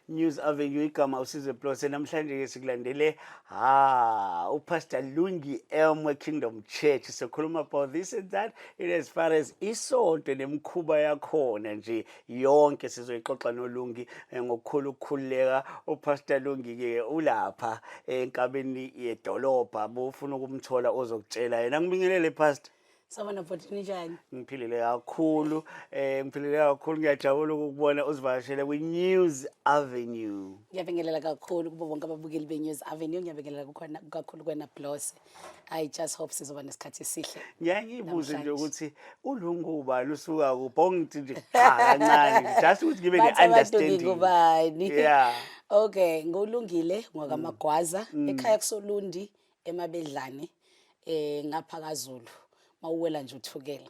News Avenue igama uSizwe Plus namhlanje ke sikulandele uPastor Lungi Elmer Kingdom Church sikhuluma about this and that in as far as isonto nemkhuba yakhona nje yonke sizoyixoxa noLungi ngokukhulu ukukhuleka uPastor Lungi ke ulapha enkabeni yedolobha bufuna ukumthola ozokutshela yena ngibingelele pastor. Sabona bhuti njani? Ngiphilile kakhulu ngiyajabula ukubona uzivakashele kwi-News Avenue. Ngiyabingelela kakhulu kubo bonke ababukeli be-News Avenue, ngiyabingelela kakhulu kwena Plus. I just hope sizoba nesikhathi esihle. Ngiyayibuza nje ukuthi uLungi ubani usuka kuphi ongithi nje kancane just ukuthi ngibe ne-understanding. Kubani? Yeah. Okay, ngolungile ngokaMagwaza ekhaya kuSolundi eMabedlane ngapha kaZulu. Mawuwela nje uthukela.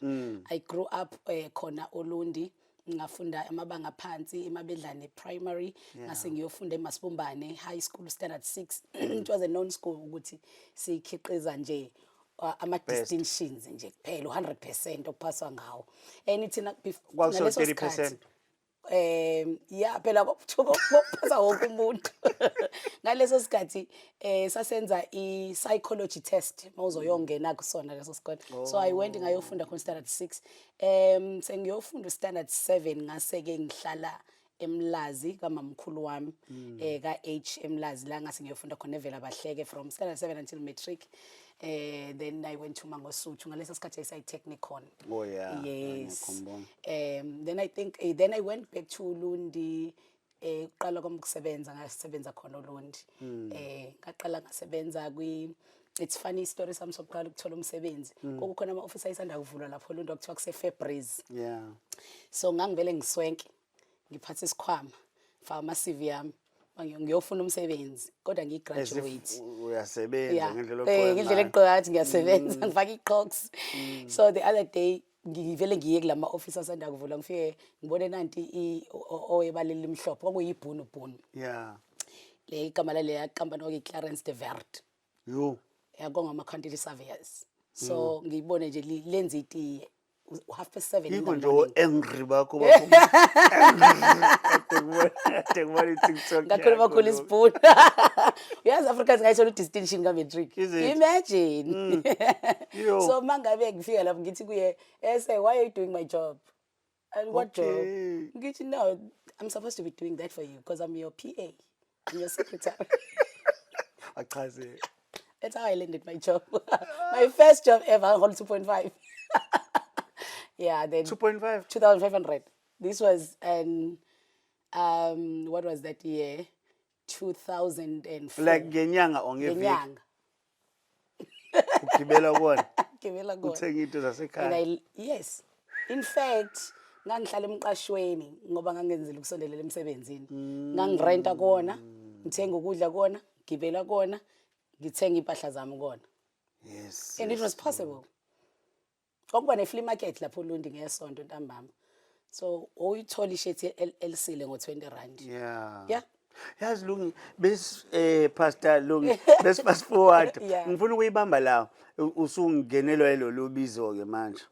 I grew up khona Olundi ngafunda amabanga phansi eMabedlane primary ngase ngiyofunda eMasibumbane high school standard 6. It was a known school ukuthi sikhiqiza nje ama distinctions nje kuphela 100% okuphaswa ngawo. Anything ngaleso 30%. Yeah phela kokuphasa wonke umuntu ngaleso sikhathi sasenza I psychology test mawuzoyongena kusona leso sikole. So I went ngayofunda khona standard 6 sengiyofunda standard 7 ngase ke ngihlala eMlazi kamamkhulu wami ka H eMlazi la ngase ngiyofunda khona evela bahleke from standard 7 until matric. Then I went to Mangosuthu ngaleso sikhathi eSayitechnicon. Oh yeah. Yes. Then I think then I went back to Ulundi uqala kwami ukusebenza ngasebenza khona Ulundi. Ngaqala ngasebenza it's funny story sami sokuqala ukuthola umsebenzi. Kokukhona ama office ayisanda kuvulwa lapho Ulundi okuthiwa kuse Fairbrace. Yeah. So ngangivele ngiswenke ngiphatha isikhwama fa ama CV yami ngiyofuna umsebenzi kodwa ngigraduate. Uyasebenza ngendlela ngendlela eqoqathi ngiyasebenza ngifaka iqox. So the other day ngivele ngiye kulama office asanda kuvula ngifike ngibone nanti oyebaleli imhlophe okuyibhunu bhunu. Yeah. Le igama le company oku Clarence de Vert. Yo. Yakonga ama quantity surveyors. So ngiyibone nje lenza itiye 7:30 yiko nje angry bakho ngakhuluma kakhulu isibhunu. Uyazi Africans ngayithola distinction ka matric. Imagine. So mangabe ngifika lapho ngithi kuye say why are you doing my job? And what job? Ngithi no, I'm supposed to be doing that for you because I'm your PA. I'm your secretary. Achaze. That's how I landed my job. My first job ever, I got 2.5. Yeah, then 2.5 2,500. This was what was that year? 2004. Like ngenyanga or ngeviki. Ngenyanga. Ukugibela kona. Ukugibela kona. Uthenga into zasekhaya. Yes. In fact, ngangihlala emqashweni ngoba ngangenzela ukusondelela emsebenzini. Ngangirenta kona, ngithenga ukudla kona, ngibela kona, ngithenga impahla zami kona. Yes. And it was possible. Ngokuba ne flea market lapho Ulundi ngesonto ntambama. So uyithola ishethi elisile ngo20 rand. Yeah. Yeah. Yazi Lungi Pastor Lungi let's fast forward. Ngifuna ukuyibamba la usungenelwa lelo bizo ke manje.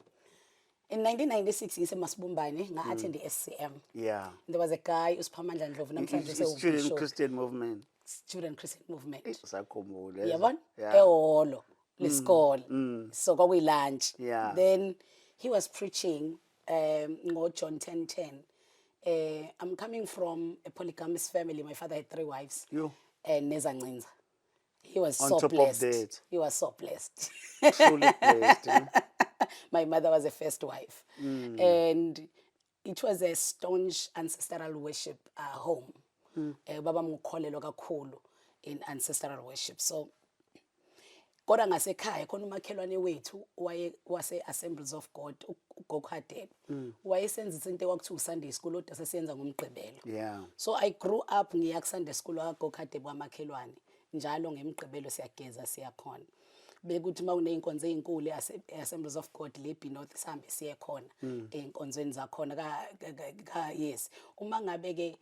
In 1996 ngise Masibumbane nga-attend iSCM. Yeah. There was a guy uSiphamandla Ndlovu namhlanje Student Christian Movement. Student Christian Movement. Sakhumbula. Yabona? Eholo lesikole. So kwakuyi lunch. Yeah. Then he was preaching ngo John 10:10. I'm coming from a polygamous family. My father had 3 wives. You. And Nezancinza. He was on so top blessed. Of that. He was so blessed. Truly blessed. My mother was a first wife. And it was a staunch ancestral worship home. Baba mukholelwa kakhulu in ancestral worship. So kodwa ngasekhaya khona umakhelwane wethu wase Assemblies of God uGokhadebe. Wayesenza into ekwakuthi Sunday school kodwa sesenza ngomgqibelo. Yeah. So I grew up ngiya ku Sunday school kaGokhadebe kwamakhelwane. Njalo ngemgqibelo siyageza siyakhona. Bekuthi mawuneyinkonzo ezinkulu Assemblies of God leBi North sihambe siye khona einkonzweni zakhona ka yes. Uma ngabe ke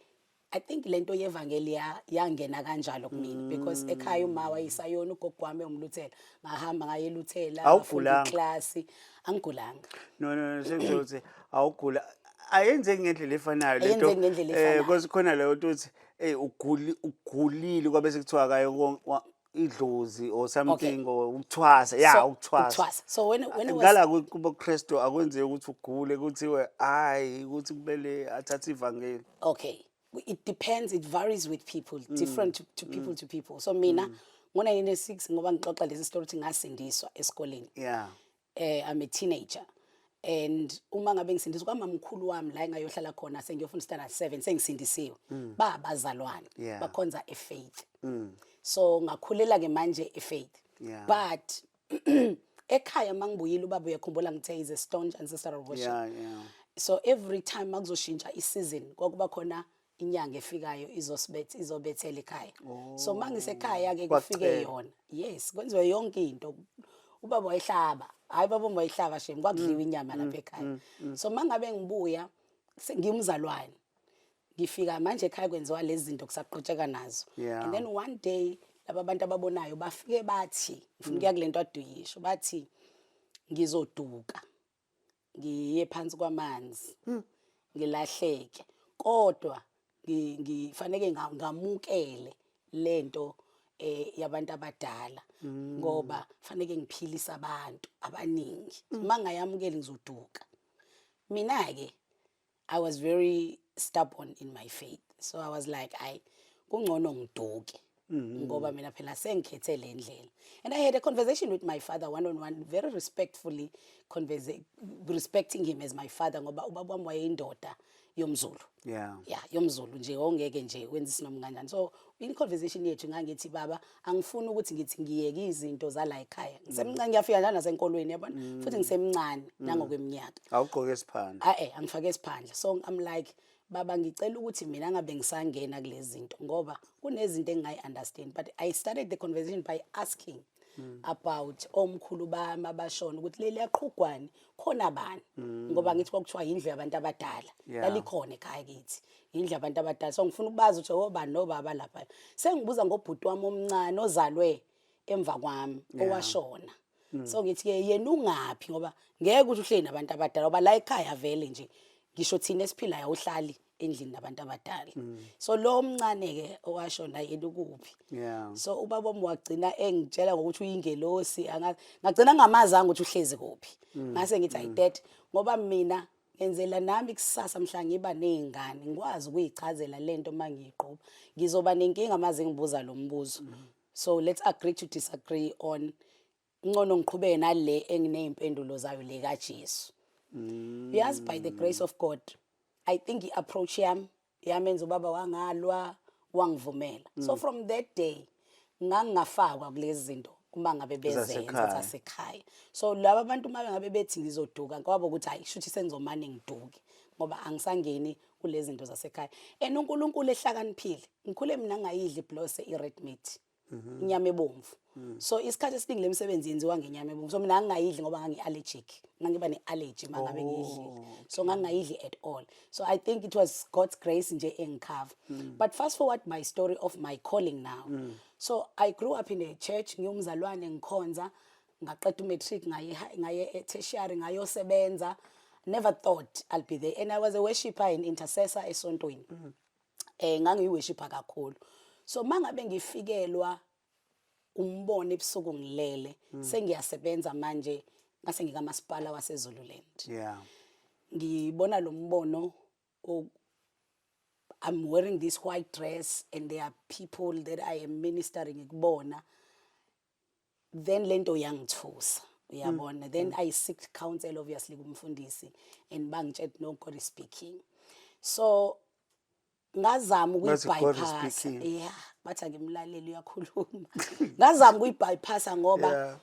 I think lento yevangeli yangena kanjalo kumina because ekhaya uma wayisayona ugogo wami umluthela ngahamba ngayeluthela ngafunda iclass angigulanga. No sengizothi awugula ayenze ngendlela efanayo lento because khona leyo uthi ugulile kwabe sekuthiwa kayo idlozi or Okay. something or ukuthwasa yeah So, ukuthwasa ukuthwasa. So when it was ngala kubo Kristu akwenzeki ukuthi ugule kuthiwe hayi ukuthi kumele athathe ivangeli. okay, it depends, it varies with people, different to people. So mina ngo-1996 ngoba ngixoxa lesi story ukuthi ngasindiswa esikoleni. Yeah. I'm a teenager. And uma ngabe ngisindiswa kwamamkhulu wami la engayohlala khona sengiyofunda standard 7 sengisindisiwe. Babazalwane Yeah. bakhonza efaith. So ngakhulela ke manje efaith. Yeah. But ekhaya mangibuyile ubaba uyakhumbula ngithe is a staunch ancestor of worship. Yeah, yeah. So every time makuzoshintsha isizini kwakuba khona inyanga efikayo izobethela ekhaya. So mangisekhaya ke kufike Kwacela. yona. Yes, kwenziwe yonke into. Ubaba wayihlaba. Hayi baba wayihlaba shem kwakudliwa inyama lapha ekhaya. So mangabe ngibuya ngimzalwane. Ngifika manje ekhaya kwenziwa lezi zinto kusaqhutsheka nazo. Yeah. And then one day laba bantu ababonayo bafike bathi ngifuna ukuya kulento aduyisho bathi ngizoduka. Ngiye phansi kwamanzi. Ngilahleke. Kodwa ngifanele ngamukele lento yabantu abadala ngoba fanele ngiphilisa abantu abaningi mangayamukeli ngizoduka mina ke I was very stubborn in my faith, so I was like kungcono ngiduke ngoba mina phela sengikhethe le ndlela. And I had a conversation with my father one on one, very respectfully respecting him as my father ngoba ubaba wami wayeyindoda yomZulu. Yeah. Yeah, yomZulu nje ongeke nje wenza isinoma kanjani. So in conversation yethu ngangithi baba angifuni ukuthi ngithi ngiyeke izinto zala ekhaya. Ngisemncane ngiyafika njalo nasenkolweni yabona futhi ngisemncane nangokweminyaka. Awugqoke isiphandla. Angifake isiphandla. So I'm like baba ngicela ukuthi mina ngabe ngisangena kulezi zinto ngoba kunezinto engayi understand, but I started the conversation by asking about omkhulu bami abashona ukuthi leli yaqhugwane khona bani ngoba ngithi kwakuthiwa indlu yabantu abadala lalikhona ekhaya kithi indlu yabantu abadala. So ngifuna ukubaza ukuthi obani nobaba lapha. Sengibuza ngobhuti wami omncane ozalwe emva kwami owashona. So ngithi ke yena ungaphi ngoba ngeke ukuthi uhleli nabantu abadala ngoba la ekhaya vele nje ngisho thina esiphila yawuhlali endlini nabantu abadala. So lo omncane ke owashona yena ukuphi. Yeah. So ubaba wami wagcina engitshela ngokuthi uyingelosi ngagcina ngamazanga ukuthi uhlezi kuphi. Ngase ngithi ayidad ngoba mina ngenzela nami kusasa mhla ngiba nezingane ngikwazi ukuyichazela lento mangiyiqoba ngizoba nenkinga maze ngibuza lo mbuzo. So let's agree to disagree on ngcono ngiqhubeke nale enginezimpendulo zayo le kaJesu. Yes, by the grace of God I think i-approach yamenza ubaba wangalwa wangivumela. So from that day ngangafakwa kulezi zinto uma ngabe bezenza zasekhaya. So laba bantu uma ngabe bethi ngizoduka kwabo ukuthi hayi shuthi sengizomane ngiduke ngoba angisangeni kulezi zinto zasekhaya. And uNkulunkulu ehlakaniphile ngikhule mina ngayidli iblose i-red meat inyama ebomvu. So isikhathi esiningi lemsebenzi yenziwa ngenyama ebomvu. So mina ngingayidli ngoba ngangi-allergic ngangiba ne-allergy mangabe ngiyidlile. So ngangingayidli at all. So I think it was God's grace nje engikhava. But fast forward my story of my calling now. So I grew up in a church ngiyumzalwane ngikhonza ngaqeda umatric ngaye tertiary ngayosebenza. Never thought I'll be there, and I was a worshipper and intercessor esontweni. Ngangiyi-worshipper kakhulu. So mangabe ngifikelwa umbono ebusuku ngilele sengiyasebenza manje ngase ngikamasipala waseZululand. Yeah. Ngibona lo mbono I'm wearing this white dress and there are people that I am ministering ikubona. Then lento yangithusa uyabona. Then I seek counsel obviously kumfundisi and bangitshela no, God is speaking. So ngazama ukuyibypass. Yeah, bathi ngimlaleli uyakhuluma. Ngazama ukuyibypassa ngoba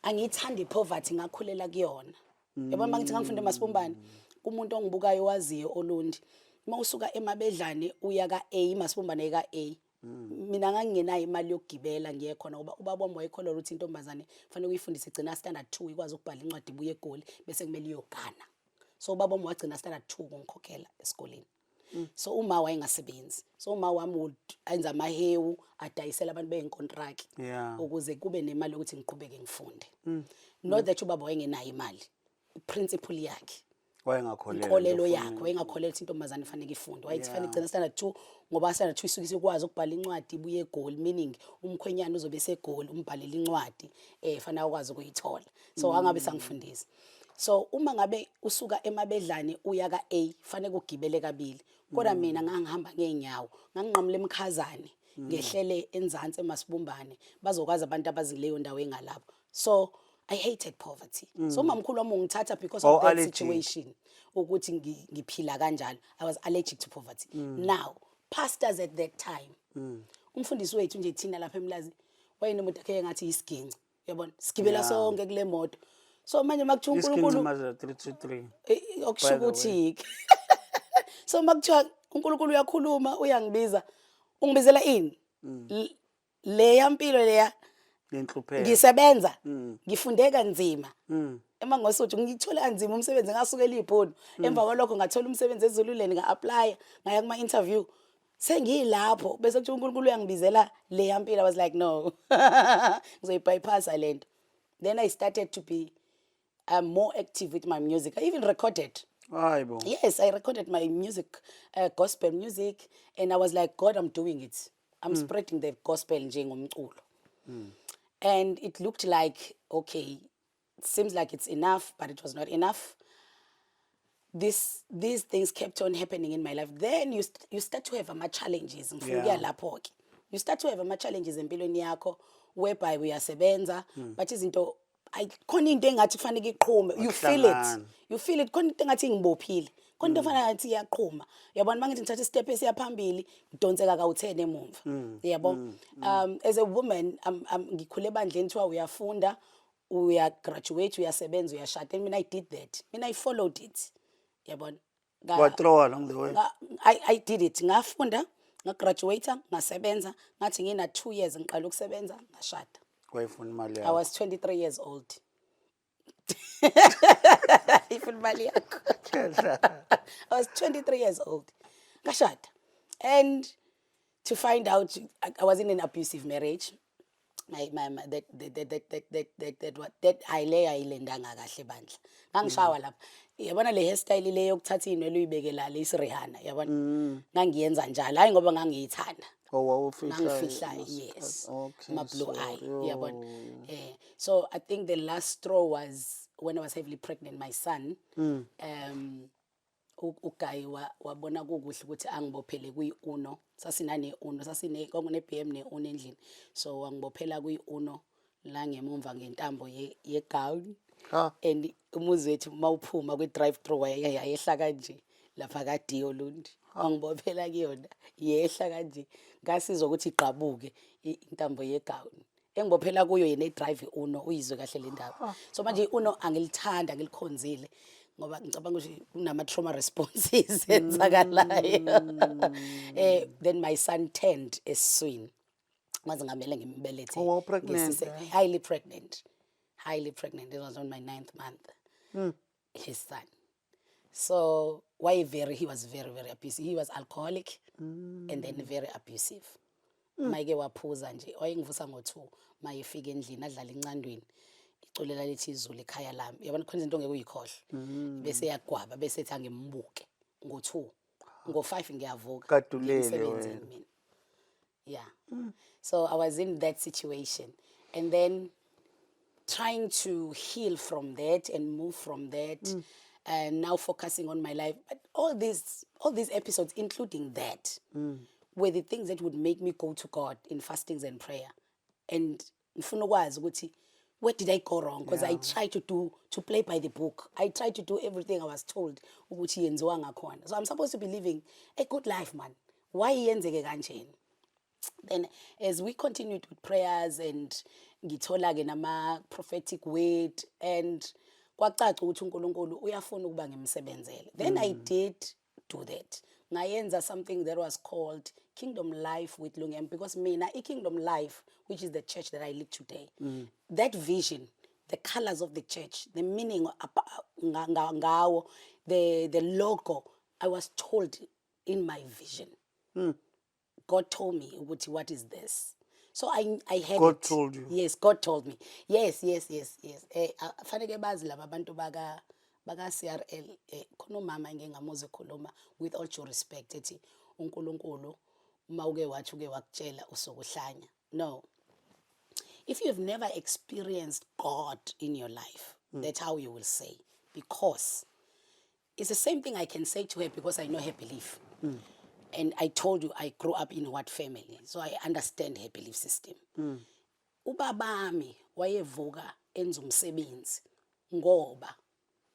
angithandi ipoverty ngakhulela kuyona. Yabona mangithi ngangifunda eMasibumbane kumuntu ongibukayo waziyo Olundi. Uma usuka eMabedlane uya ka-A Masibumbane ka-A. Mina ngangingenayo imali yokugibela ngiye khona ngoba ubaba wami wayekholwa ukuthi intombazane kufanele uyifundise igcina standard 2 ikwazi ukubhala incwadi ibuye eGoli bese kumele iyogana. So ubaba wami wagcina standard 2 ngikhokhela esikoleni. So uma wayengasebenzi. So uma wami enza amahewu adayisela abantu beyinkontraki ukuze kube nemali ukuthi ngiqhubeke ngifunde. Not that ubaba wayengenayo imali. Principle yakhe Wayengakholelwa inkolelo nje yakhe wayengakholelwa ukuthi intombazane ifanele ifunde wayethi Yeah. fanele igcina standard 2 ngoba standard 2 isuke ikwazi ukubhala incwadi ibuye egoli meaning umkhwenyana uzobe segoli umbhalela incwadi fanele akwazi ukuyithola so angabe sangifundisa so uma ngabe usuka emabedlane uya ka A fanele ugibele kabili kodwa mina ngangihamba ngeenyawo nganginqamula emkhazane ngehlele enzansi eMasibumbane bazokwazi abantu abazileyo ndawo engalapho so I hated poverty. So mamkhulu wami ungithatha because of that allergic. situation ukuthi ngiphila kanjalo. I was allergic to poverty. Now, pastors at that time. Umfundisi wethu nje thina lapha eMlazi wayenemoto yakhe ngathi isiginci. Uyabona? Sigibela sonke kule moto. So manje makuthiwa Isiginci uNkulunkulu Mazda 323. okusho ukuthi so makuthiwa uNkulunkulu uyakhuluma uyangibiza ungibizela ini le yampilo leya Lenhlupheko. ngisebenza ngifunde kanzima emangosuthu ngithola kanzima umsebenzi ngasukela iBhunu emva kwalokho ngathola umsebenzi eZululand nga-apply ngaya kuma interview sengiyilapho bese kuthi uNkulunkulu uyangibizela le yampilo I was like no ngizoyibypass lento then I started to be more active with my music I even recorded Hayibo. yes I recorded my music gospel music and I was like God I'm doing it I'm spreading the gospel njengomculo and it looked like okay it seems like it's enough but it was not enough these things kept on happening in my life then you start to have ama-challenges Yeah. lapho ke you start to have ama-challenges empilweni yakho whereby uyasebenza but izinto khona into engathi kufanele iqhume you feel it khona into engathi ngibophile khona into efana ngathi iyaqhuma yabona mangithi ngithatha istep esiya phambili ngidonseka ka-10 emumva yabo as a woman ngikhule ebandleni kuthiwa uyafunda uyagraduate uyasebenza uyashada and mina I did that mina I followed it yabona Wathrow along the way. I did it ngafunda ngagraduate ngasebenza ngathi ngina 2 years ngiqala ukusebenza ngashada Wayefuna imali I yakho. was 23 years old ifuna imali yakho I was 23 years old ngashada and to find out I was in an abusive marriage that ayilendanga kahle bandla ngangishawa lapha yabona le hairstyle le yokuthatha inwele uyibeke la isirihana yabona ngangiyenza njalo hayi ngoba ngangiyithanda ngangifihla yes Okay. my blue eye sorry. yabona so I think the last straw was when I was heavily pregnant my son uGayi wabona kukuhle ukuthi angibophele kuyi-Uno sasinane-Uno kwakune-BM ne-Uno endlini so wangibophela kuyi-Uno la ngemumva ngentambo yegown and umuzi wethu mawuphuma kwi-drive through yayehla kanje lapha kaDiyo Lundi wangibophela kuyona yehla kanje ngasizwa ukuthi igqabuke intambo yegown engibophela kuyo yena edrive Uno uyizwe kahle le ndaba so manje Uno angilithanda ngilikhonzile ngoba ngicabanga ukuthi kunama-trauma responses enzakalayo then my son turned esiswini maze ngamele ngimbelethe highly pregnant it was on my 9th month his son so he was very very abusive he was alcoholic and then very abusive mayeke waphuza nje wayengivusa ngo-2 mayefika endlini adlala incandweni iculela lithi izulu ekhaya lami yabona khona izinto ongeke uyikhohle bese yagwaba bese ethi angimbuke ngo-2 ngo-5 ngiyavuka Kadulele wena. mina yeah so I was in that situation and then trying to heal from that and move from that and now focusing on my life but all these episodes including that were the things that would make me go to God in fastings and prayer and ngifuna ukwazi ukuthi where did I go wrong because I tried to play by the book I tried to do everything I was told ukuthi yenziwa ngakhona so I'm supposed to be living a good life man why yenzeke kanjeni then as we continued with prayers and ngithola ke nama prophetic word and kwacaca ukuthi uNkulunkulu uyafuna ukuba ngimsebenzele then I did do that ngayenza something that was called Kingdom Life with Lungem because mina Kingdom Life which is the church that I lead today that vision the colors of the church the meaning ngawo the logo I was told in my vision God told me ukuthi what is this so I had God told you. yes God told me yes fanele bazi laba abantu baka CRL khona umama engingamuze ekhuluma with all due respect ethi uNkulunkulu uma uke wakutshela usokuhlanya. No. If you've never experienced God in your life, that's how you will say. Because it's the same thing I can say to her because I know her belief. And I told you I grew up in what family, so I understand her belief system. Ubabami wayevuka enza umsebenzi ngoba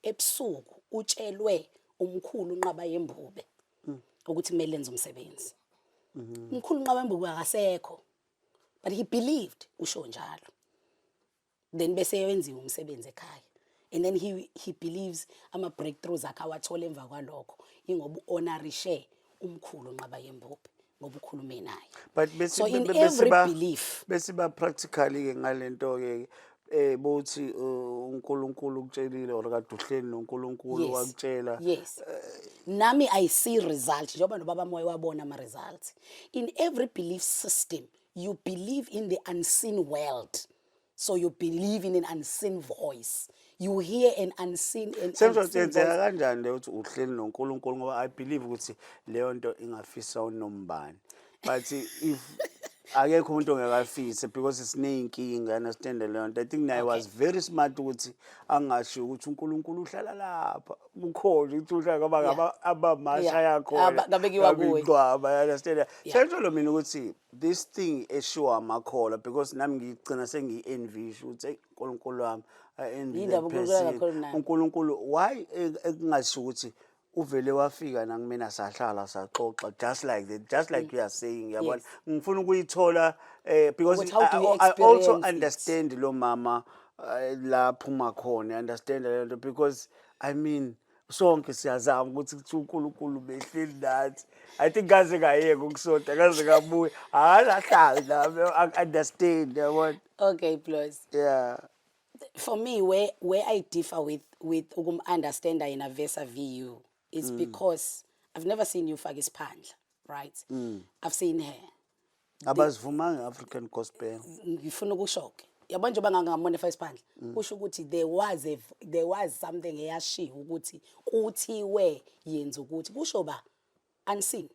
ebusuku utshelwe umkhulu uNqaba yembube ukuthi kumele enze umsebenzi. Umkhulu uNqaba yembube akasekho, but he believed usho njalo. Then bese yenziwa umsebenzi ekhaya. And then he believes ama breakthroughs akhe awathola emva kwalokho ingoba honorishe umkhulu uNqaba yembube ngoba ukhulume naye. But So in every belief bese ba practically ke ngalento ke bothi uNkulunkulu ukutshelile or kade uhleli noNkulunkulu wakutshela. Yes. Nami I see results njengoba nobaba moya wabona ama results. In every belief system you believe in the unseen world. So you believe in an unseen voice. You hear an unseen and unseen voice. Kanjani le uthi uhleli noNkulunkulu ngoba I believe ukuthi leyo nto ingafisa uNombani. But if akekho umuntu ongekafise because isineyinkinga, understand leyo nto. I think naye was very smart ukuthi angasho ukuthi uNkulunkulu uhlala lapha. Ukhona ukuthi uhlala ngoba abamasha yakho. Ngabekiwa kuwe. Ngqwaba, understand. Senjalo mina ukuthi this thing esure amakhola because nami ngicina sengi-envish ukuthi uNkulunkulu wami envy that person. uNkulunkulu why engasho ukuthi uvele wafika na kumina sahlala saxoxa just like that, just like you are saying yabona. Ngifuna ukuyithola because I also understand lo mama lapho uma khona, understand lento because I mean sonke siyazama ukuthi kuthi uNkulunkulu behleli nathi. I think kaze ngayeka ukusonta kaze ngabuya akahlali nami understand yabona. Okay, plus. Yeah. For me, where I differ with understand in a versa VU is because I've never seen you fake isiphandla, right? I've seen her. Abazivuma African gospel. Ngifuna ukushoke. Yabona nje bangangamona fake isiphandla. Kusho ukuthi there was something eyashiya ukuthi kuthiwe yenza ukuthi kusho ba unseen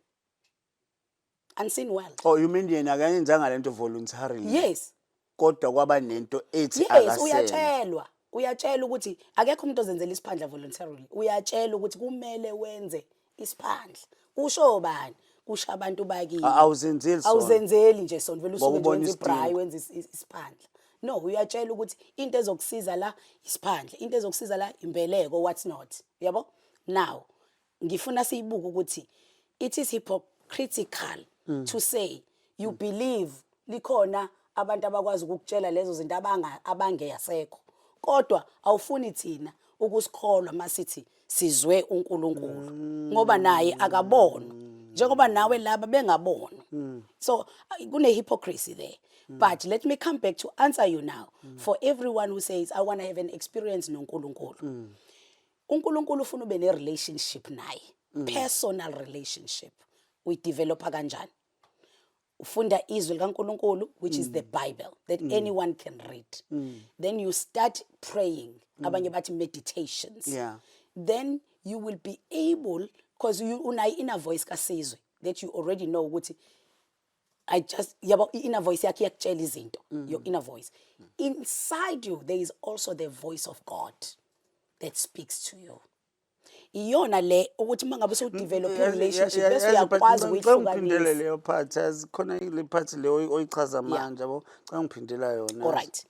world. Oh, you mean yena akayenzanga lento voluntarily? Yes. Kodwa kwaba nento ethi akasenza. Yes, uyatshelwa ukuthi akekho umuntu ozenzela isiphandla voluntarily. Uyatshelwa ukuthi kumele wenze isiphandla. Kusho bani? Kusho abantu bakini. Awuzenzeli nje sona vele usuke nje wenza ibray wenza isiphandla. No, uyatshelwa ukuthi into ezokusiza la isiphandla, into ezokusiza la imbeleko what's not. Yabo? Now, ngifuna siyibuka ukuthi it is hypocritical to say you believe likhona abantu abakwazi ukukutshela lezo zinto abangeyasekho kodwa awufuni thina ukusikholwa masithi sizwe uNkulunkulu ngoba naye akabona njengoba nawe laba bengabona. So kune hypocrisy there. But let me come back to answer you now. For everyone who says I want to have an experience noNkulunkulu, uNkulunkulu ufuna ube ne relationship naye, personal relationship. We develop kanjani? Ufunda izwi likaNkulunkulu, which is the Bible that anyone can read. Then you start praying, abanye bathi meditations. Yeah. Then you will be able, because you unay inner voice kasizwe that you already know ukuthi yabo inner voice yakhe yakutshela izinto, your inner voice. Inside you there is also the voice of God that speaks to you. Iyona le ukuthi mangabe so develop a relationship bese uyakwazi ukuyihlukana leyo part khona ile part le oyichaza manje yabo cha ngiphindela yona. All right,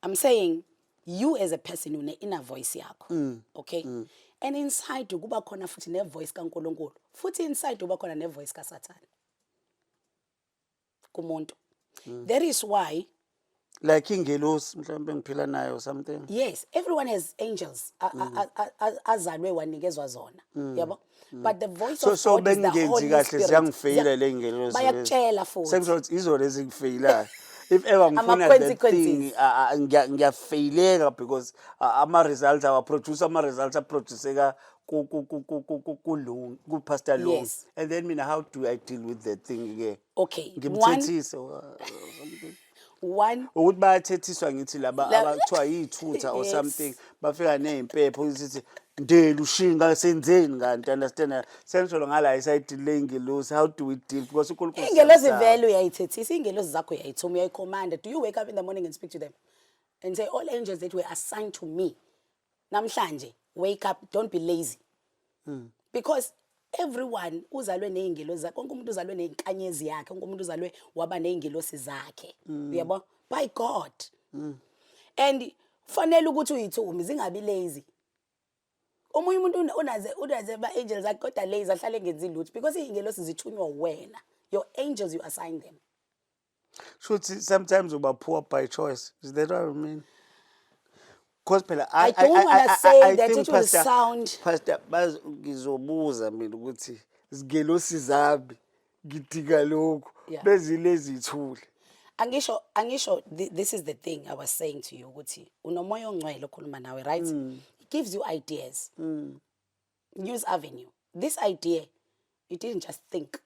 I'm saying you as a person une inner voice yakho, okay? And inside kuba khona futhi ne voice kaNkulunkulu, futhi inside kuba khona ne voice kaSathane kumuntu. That is why like ingelosi mhlawumbe ngiphila nayo something. Yes, everyone has angels azalwe wanikezwa zona, yabo? But the voice of God is the Holy Spirit. Ziyangifeyila le ngelosi. Bayakutshela futhi. Sengizothi izona ezingifeyila. If ever ngifuna that thing ngiyafeyileka because ama results producer aproduceka ku Pastor Long. Yes. And then mina how do I deal with that thing again? Okay. Ngimthethise something. One ukuthi bayathethiswa ngithi laba abakuthiwa yithutha or something bafika nezimpepho ukuthi ndela ushinga senzeni kanti understand sengisho ngala iside lengelosi how do we deal because uNkulunkulu Ingelosi siyamsaba. vele uyayithethisa, ingelosi zakho uyayithuma, uyayicommanda. Do you wake up in the morning and speak to them and say, all angels that were assigned to me, namhlanje, wake up, don't be lazy. Because everyone uzalwe ney'ngelosi zakhe, wonke umuntu uzalwe ney'nkanyezi yakhe, wonke umuntu uzalwe waba ney'ngelosi zakhe. Uyabo? By God. And fanele ukuthi uyithumi, zingabi lazy. Omunye umuntu unaze ba-angels akhe kodwa lazy ahlale engenzi lutho because iy'ngelosi zithunywa wena. Your angels, you assign them. Should sometimes uba poor by choice. Is that what I mean? Because phela I don't want to say that think it will sound. Pastor ngizobuza mina ukuthi izingelosi zami ngidinga lokho Yeah. bezile zithule. Angisho, this is the thing I was saying to you, ukuthi unomoya ongcwele okhuluma nawe, right? It gives you ideas. News Avenue. This idea, you didn't just think.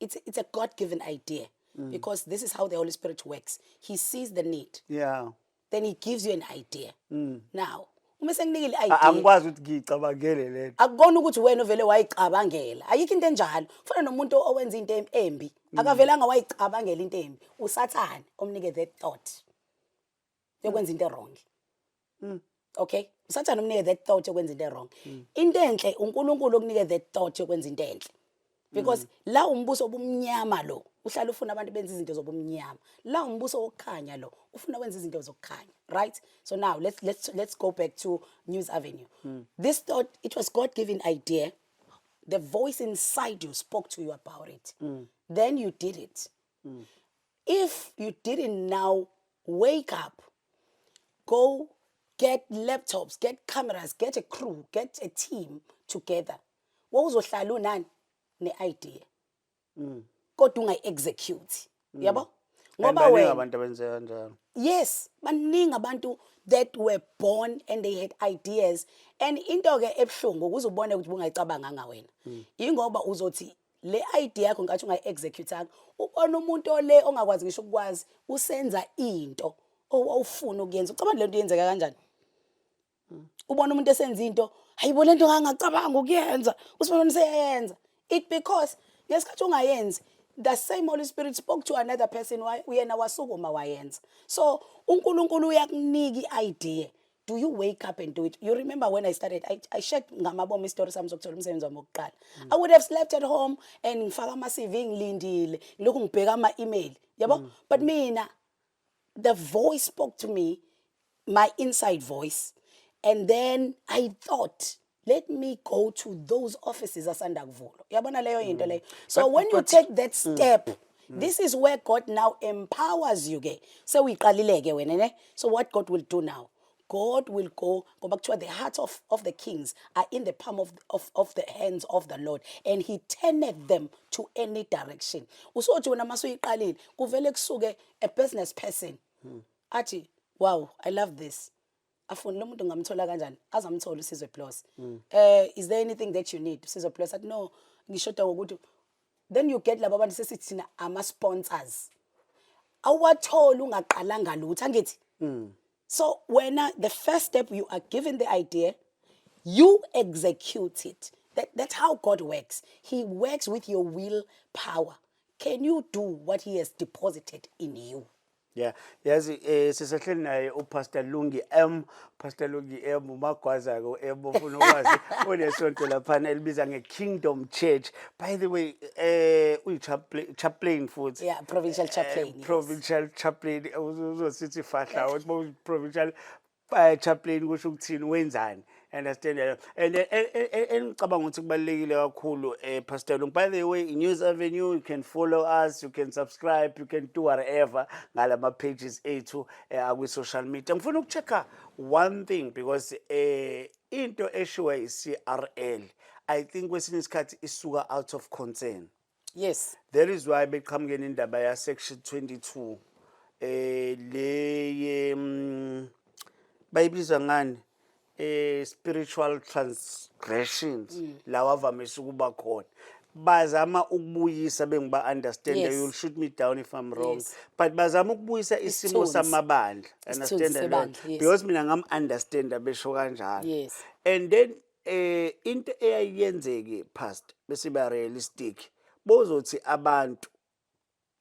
It's a God-given idea because this is how the Holy Spirit works. He sees the need. Yeah. Then he gives you an idea. Now, uma sengikunikile idea, Angikwazi ukuthi ngicabangele lento. akubona ukuthi wena vele wayicabangela. Ayikho into enjalo. Kufana nomuntu owenza into embi, akavelanga wayicabangela into embi. Usathane omnike that thought yokwenza into wrong. Okay? Usathane omnike that thought yokwenza into wrong. Into enhle uNkulunkulu okunike that thought yokwenza into enhle. Because la umbuso obumnyama lo, uhlala ufuna abantu benza izinto zobumnyama. La umbuso wokukhanya lo, ufuna wenza izinto zokukhanya, right? So now let's go back to News Avenue. This thought, it was God-given idea. The voice inside you spoke to you about it. Then you did it. If you didn't now wake up, go get laptops, get cameras, get a crew, get a team together. Wawuzohlala unani ne-idea. Kodwa ungayi-execute. Yabo? Ngoba Baningi wena, abantu abenze kanjalo. yes, baningi abantu that were born and they had ideas. And into ke ebuhlungu ukuze ubone ukuthi bungayicabanganga wena. Ingoba uzothi le idea yakho ngathi ungayi-execute, ubona umuntu ole ongakwazi ngisho ukwazi usenza into owufuna ukuyenza. Ucabanga lento yenzeka kanjani? Ubona umuntu esenza into, hayibo lento ngangacabanga ukuyenza, usibona seyenza. It because ngesikhathi ungayenzi, the same Holy Spirit spoke to another person uyena wasukuma wayenza. So uNkulunkulu uyakunika i-idea. Do you wake up and do it? You remember when I started, I shared ngamabomo istori sami sokuthola umsebenzi wami wokuqala. I would have slept at home and ngifaka ama-CV ngilindile, ngilokhu ngibheka ama-email. Yabo? But mina, the voice spoke to me, my inside voice, and then I thought, let me go to those offices asanda kuvulwa. Yabona leyo into leyo. So when you take that step, this is where God now empowers you. So uyiqalile ke wena ne. So what God will do now? God will go back to the heart of the kings are in the palm of the hands of the Lord, and he turneth them to any direction. Usothi wena masuyiqalile kuvele kusuke a business person. Athi, wow, I love this. Afuna lo muntu ngamthola kanjani? Azamthola uSizwe Plus. Is there anything that you need? USizwe Plus athi no, ngishoda ngokuthi. Then you get laba abantu sesithi thina ama sponsors. Awathola ungaqalanga lutho angithi. So when the first step you are given the idea, you execute it. That's how God works. He works with your willpower. Can you do what he has deposited in you? Yeah, yazi sisehleli naye uPastor Lungi Pastor Lungi umagwaza ko ufuna ukwazi unesonto lapha elibiza ngeKingdom Church. By the way, chaplain futhi. Yeah, provincial chaplain. Yes. Provincial chaplain uzosithi fahla ukuthi provincial chaplain kusho ukuthini wenzani. Understand that? And ngicabanga ukuthi kubalekile kakhulu Pastor Lungi. By the way, in News Avenue you can follow us, you can subscribe, you can do whatever ngala ma pages ethu akwi social media. Ngifuna ukuchecka one thing because into eshiwe iCRL I think kwesinye isikhathi isuka out of concern. Yes. That is why beqhamukeni indaba ya section 22 le bayibiza ngani spiritual transgressions lawa vamise ukuba khona bazama ukubuyisa bengiba understand, Yes. you'll shoot me down if I'm wrong, Yes. but bazama ukubuyisa isimo Isithunzi. samabandla, Isithunzi understand that, sebandla, yes. because mina ngam understand besho kanjalo. Yes. And then into eyayenzeke past bese ba realistic bozothi abantu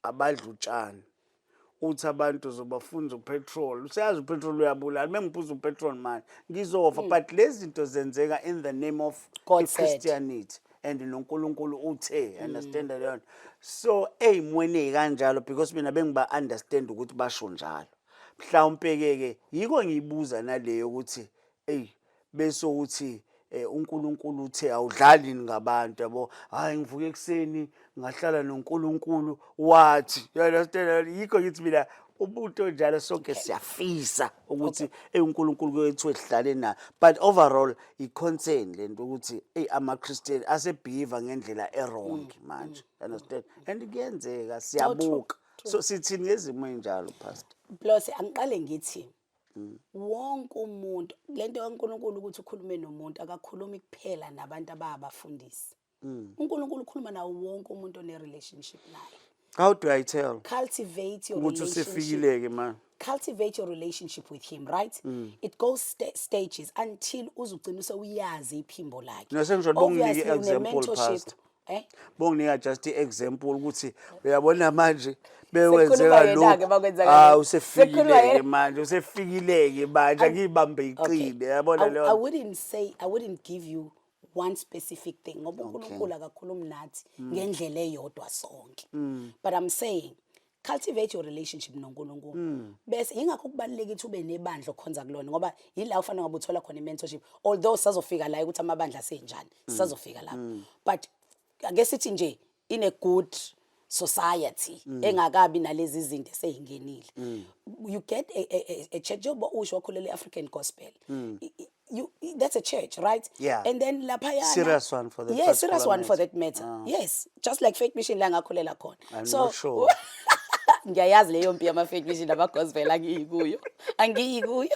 abadla utshani, uthi abantu zobafunza upetrol, useyazi upetrol uyabulala, mengiphuza upetrol manje ngizofa, but lezi zinto zenzeka in the name of God said. Christianity and noNkulunkulu uthe, understand that. So eyimweni kanjalo because mina bengiba understand ukuthi basho njalo. Mhlawumbe ke yiko ngiyibuza naleyo ukuthi bese uthi uNkulunkulu uthe awudlali ngabantu yabo, hayi ngivuka ekseni ngahlala noNkulunkulu wathi, you understand, yiko ngithi mina umuntu onjalo sonke siyafisa ukuthi uNkulunkulu kwethu ehlale na, but overall iconcern lento ukuthi ama Christian asebehave ngendlela errong manje, understand, and kuyenzeka siyabuka. So sithini ngezimo enjalo pastor? Plus angiqale ngithi wonke umuntu lento kaNkulunkulu ukuthi ukhulume nomuntu akakhulumi kuphela nabantu ababafundisi. uNkulunkulu ukhuluma nawo wonke umuntu one relationship naye. How do I tell Cultivate your ukuthi relationship. usefikileke man? Cultivate your relationship with him, right? It goes stages until uzugcina sewuyazi iphimbo lakhe. Nasengisho bonginike Obviously, example une-mentorship, pastor. Bonginika just i-example ukuthi uyabona manje bewenzeka Sekhuluma yena-ke lokho, makwenzakala lokho. usefikileke Sekhuluma yena. manje, usefikileke manje akibambe iqine, yabona I leyo. wouldn't give you one specific thing ngoba uNkulunkulu akakhulumi nathi ngendlela eyodwa sonke. But I'm saying cultivate your relationship noNkulunkulu. Bese ingakho kubalulekile ukuthi ube nebandla okhonza kulona ngoba yila ufanele ngabe uthola khona i-mentorship, although sazofika la ukuthi amabandla asenjani sazofika lapho. But ake sithi nje in a good society engakabi nalezi zinto seyingenile, you get a church job usho wakholela African gospel. That's a church, right? Yeah. And then lapha Serious one for that yes, serious particular one for that matter. Yes, just like Faith Mission la ngakholela khona. I'm not sure. Ngiyayazi leyo mpi ama Faith Mission aba gospel angiyikuyo. Angiyikuyo.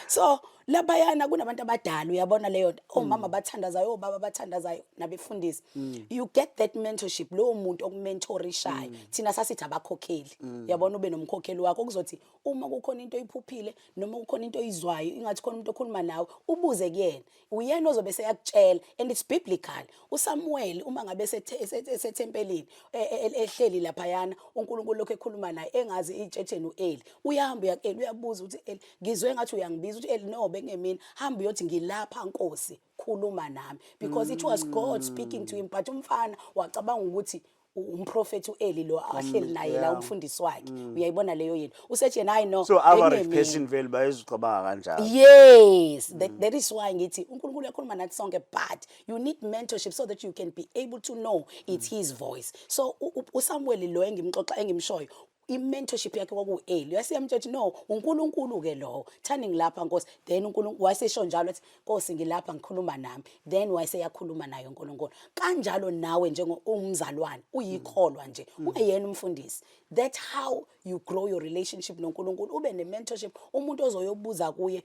So laphayana kunabantu abadala uyabona leyo omama bathandazayo, obaba bathandazayo nabefundisi. You get that mentorship, lo muntu okumentorishayo. Thina sasithi abakhokheli. Uyabona ube nomkhokheli wakho kuzothi uma kukhona into oyiphuphile noma kukhona into oyizwayo ingathi khona umuntu okhuluma nawe ubuze kuyena. Uyena ozobe seyakutshela, and it's biblical. uSamuel uma ngabe esethempelini ehleli laphayana uNkulunkulu lokho ekhuluma naye engazi itshetsheni uEli. Uyahamba uyakuEli uyabuza ukuthi Eli ngizwe ngathi uyangibiza uthi Eli no bengemina, hamba uyothi ngilapha Nkosi khuluma nami, because it was God speaking to him, but umfana wacabanga ukuthi umprofeti uEli lo ahleli naye la umfundisi wakhe. Uyayibona leyo yini usethi yena hayi no So average bengemina. person vele bayizicabanga kanjalo. Yes, that is why ngithi uNkulunkulu uyakhuluma nathi sonke, but you need mentorship so that you can be able to know it's his voice. So uSamuel lo engimxoxa engimshoyo i-mentorship yakhe kwakuEli. Uyasiyamtshela no uNkulunkulu ke lo thani ngilapha Nkosi, then uNkulunkulu wayesesho njalo athi Nkosi ngilapha ngikhuluma nami, then wayeseyakhuluma naye uNkulunkulu. Kanjalo nawe njengomzalwane uyikholwa nje ungayena umfundisi. That's how you grow your relationship noNkulunkulu, ube ne-mentorship, umuntu ozoyobuza kuye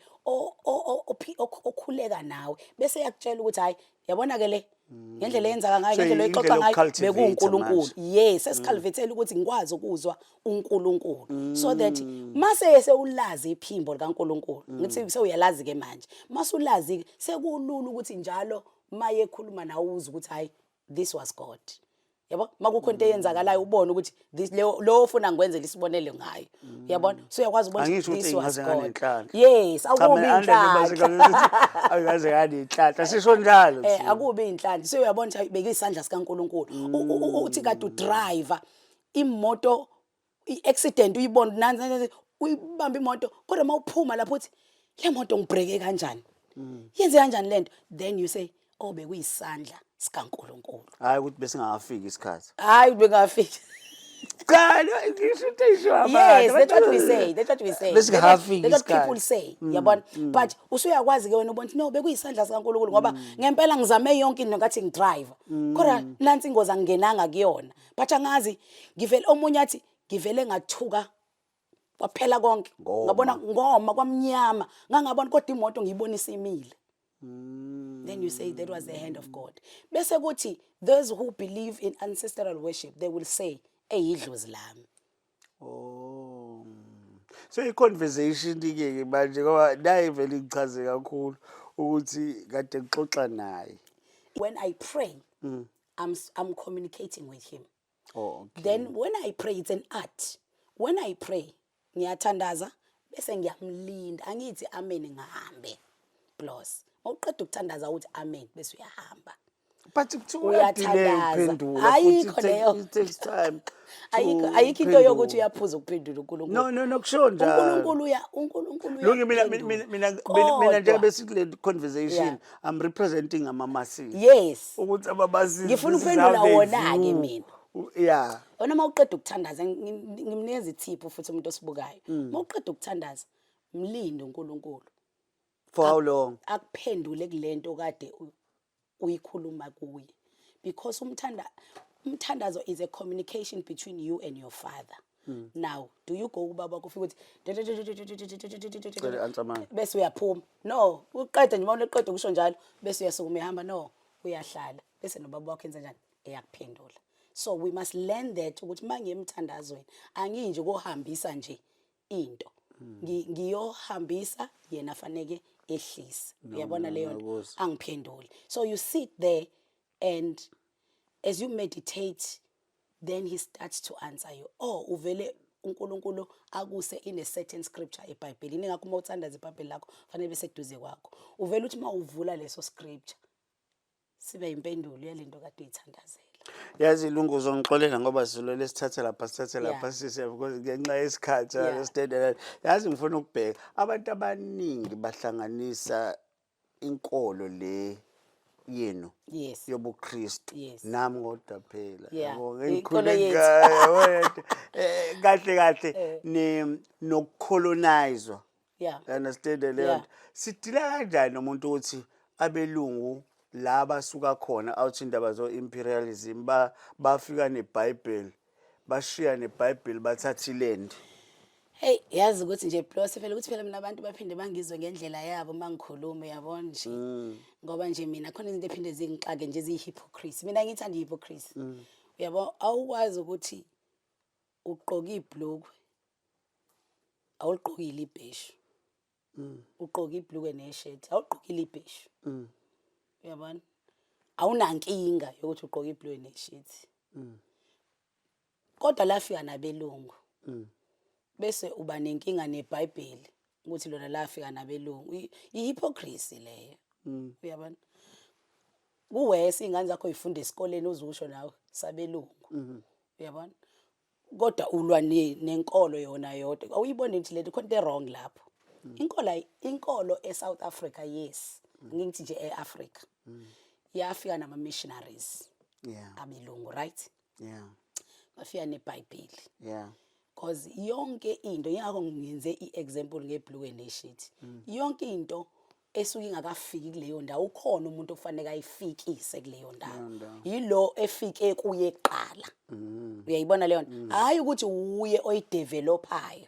okhuleka nawe bese yakutshela ukuthi hayi yabona ke le ngendlela yenzaka ngayo, ngendlela oyixoxa ngayo bekuuNkulunkulu. Yes, esicultivatele ukuthi ngikwazi ukuzwa uNkulunkulu, so that mase sewulazi iphimbo likaNkulunkulu, ngithi sewuyalazi ke manje, mase ulazi sekulula ukuthi njalo maye ekhuluma nawe uzwe ukuthi hayi this was God. Yabo makukho into eyenzakalayo ubone ukuthi this lo ufuna ngikwenzele isibonelo ngayo. Uyabona so uyakwazi ukuthi this was God. Yes, akubi inhlanhla. Awukaze ngani inhlanhla sisho njalo. Akubi inhlanhla. So uyabona ukuthi bekuyisandla sikaNkulunkulu. Uthi kade udriver imoto i-accident uyibona nansi uyibamba imoto kodwa mawuphuma lapho uthi le moto ngibreake kanjani? Yenze kanjani lento? Then you say oh bekuyisandla sikaNkulunkulu. Hayi ukuthi bese ngafika isikhathi. Hayi bengafika. Cha, ngisho ukuthi Yes, that's what we say. That's what we say. Bese ngafika That's what isikhathi. people say. Yabona? But usuyakwazi ke wena ubona no bekuyisandla sikaNkulunkulu ngoba ngempela ngizame yonke into ngathi ngidrive. Kodwa nansi ingozi angingenanga kuyona. But angazi ngivele omunye athi ngivele ngathuka kwaphela konke. Ngabona ngoma kwamnyama ngangabona kodwa imoto ngiyibonisa imile. Then you say that was the hand of God. Bese kuthi those who believe in ancestral worship, they will say, idlozi lami. Oh. So i-conversation ke manje ngoba naye vele ichaze kakhulu ukuthi kade ngixoxa naye. When I pray, I'm communicating with him. Oh, okay. Then when I pray, it's an art. When I pray, ngiyathandaza bese ngiyamlinda. Angithi amen ngahambe. Plus, mawuqeda ukuthandaza uthi amen bese uyahamba. But uyadelay ukuphendula futhi it takes time. Ayikho into yokuthi uyaphuza ukuphendula uNkulunkulu. No, kusho njalo. uNkulunkulu Lungi mina njengoba sikule conversation I'm representing ama-masses. Yes. Ukuthi ama-masses Ngifuna ukuphendula wona ke mina. Yeah. Wona mawuqeda ukuthandaza ngimnikeza ithiphu futhi umuntu osibukayo. Mawuqeda ukuthandaza mlinde uNkulunkulu. For how long? Akuphendule kulento kade uyikhuluma kuye. Because umthandazo is a communication between you and your father. Now, do you go ubaba kufika uthi bese uyaphuma? No, uqeda nje mawuqeda ukusho njalo bese uyasukuma ehamba. No, uyahlala bese nobaba wakho enza njani? Eyakuphendula. So we must learn that ukuthi mangiyemthandazweni anginje ukuhambisa nje into. Ngiyohambisa yena faneke ehlise. Uyabona leyo nto angiphenduli. So you sit there and as you meditate, then he starts to answer you. Oh, uvele uNkulunkulu akuse in a certain scripture eBhayibhelini. Ngakho uma uthandaza iBhayibheli lakho fanele bese eduze kwakho. Uvele uthi mawuvula leso scripture sibe impendulo yalento kade uyithandazela. Yazi ilungu uzongixolela ngoba silole sithathe lapha sise because ngenxa yesikhathi understand. Yazi ngifuna ukubheka abantu abaningi bahlanganisa inkolo le yenu yobuKristu nami kodwa phela yabo ngikhuleka kahle nokucolonizwa. Understand leyo sidila kanjani nomuntu uthi abelungu laba suka khona out indaba zo imperialism bafika neBhayibheli bashiya neBhayibheli bathatha iland. Hey, yazi ukuthi nje plus phela ukuthi phela mina abantu baphinde bangizwe ngendlela yabo mangikhuluma yabona nje. Ngoba nje mina khona izinto ephinde zingixake nje eziyihypocrisy. Mina ngithanda ihypocrisy. Uyabo awukwazi ukuthi ugqoka ibhlukwe awuligqokile ibheshu. Ugqoka ibhlukwe neshirt awuligqokile ibheshu. Uyabona? Awunankinga yokuthi ugqoka ibhlukwe neshirt. Kodwa lafika nabelungu. Bese uba nenkinga neBhayibheli ukuthi lona lafika nabelungu. Ihypocrisy leyo. Uyabona? Kuwese ingane zakho ifunda esikoleni uzusho nawe sabelungu. Uyabona? Kodwa ulwa nenkolo yona yodwa. Awuyiboni ukuthi lento konke wrong lapho. Inkolo eSouth Africa yes. Ngithi nje eAfrica. Yafika nama missionaries. Abelungu, right? Bafika neBhayibheli. Because yonke into yako ngiyenze iexample ngebhlukwe neshirt. Yonke into esuke ingakafiki kuleyo ndawo ukhona umuntu ofanele ayifikise kuleyo ndawo. Yilo efike kuye eqala. Uyayibona leyo nto? Hayi ukuthi uye oyidevelopayo.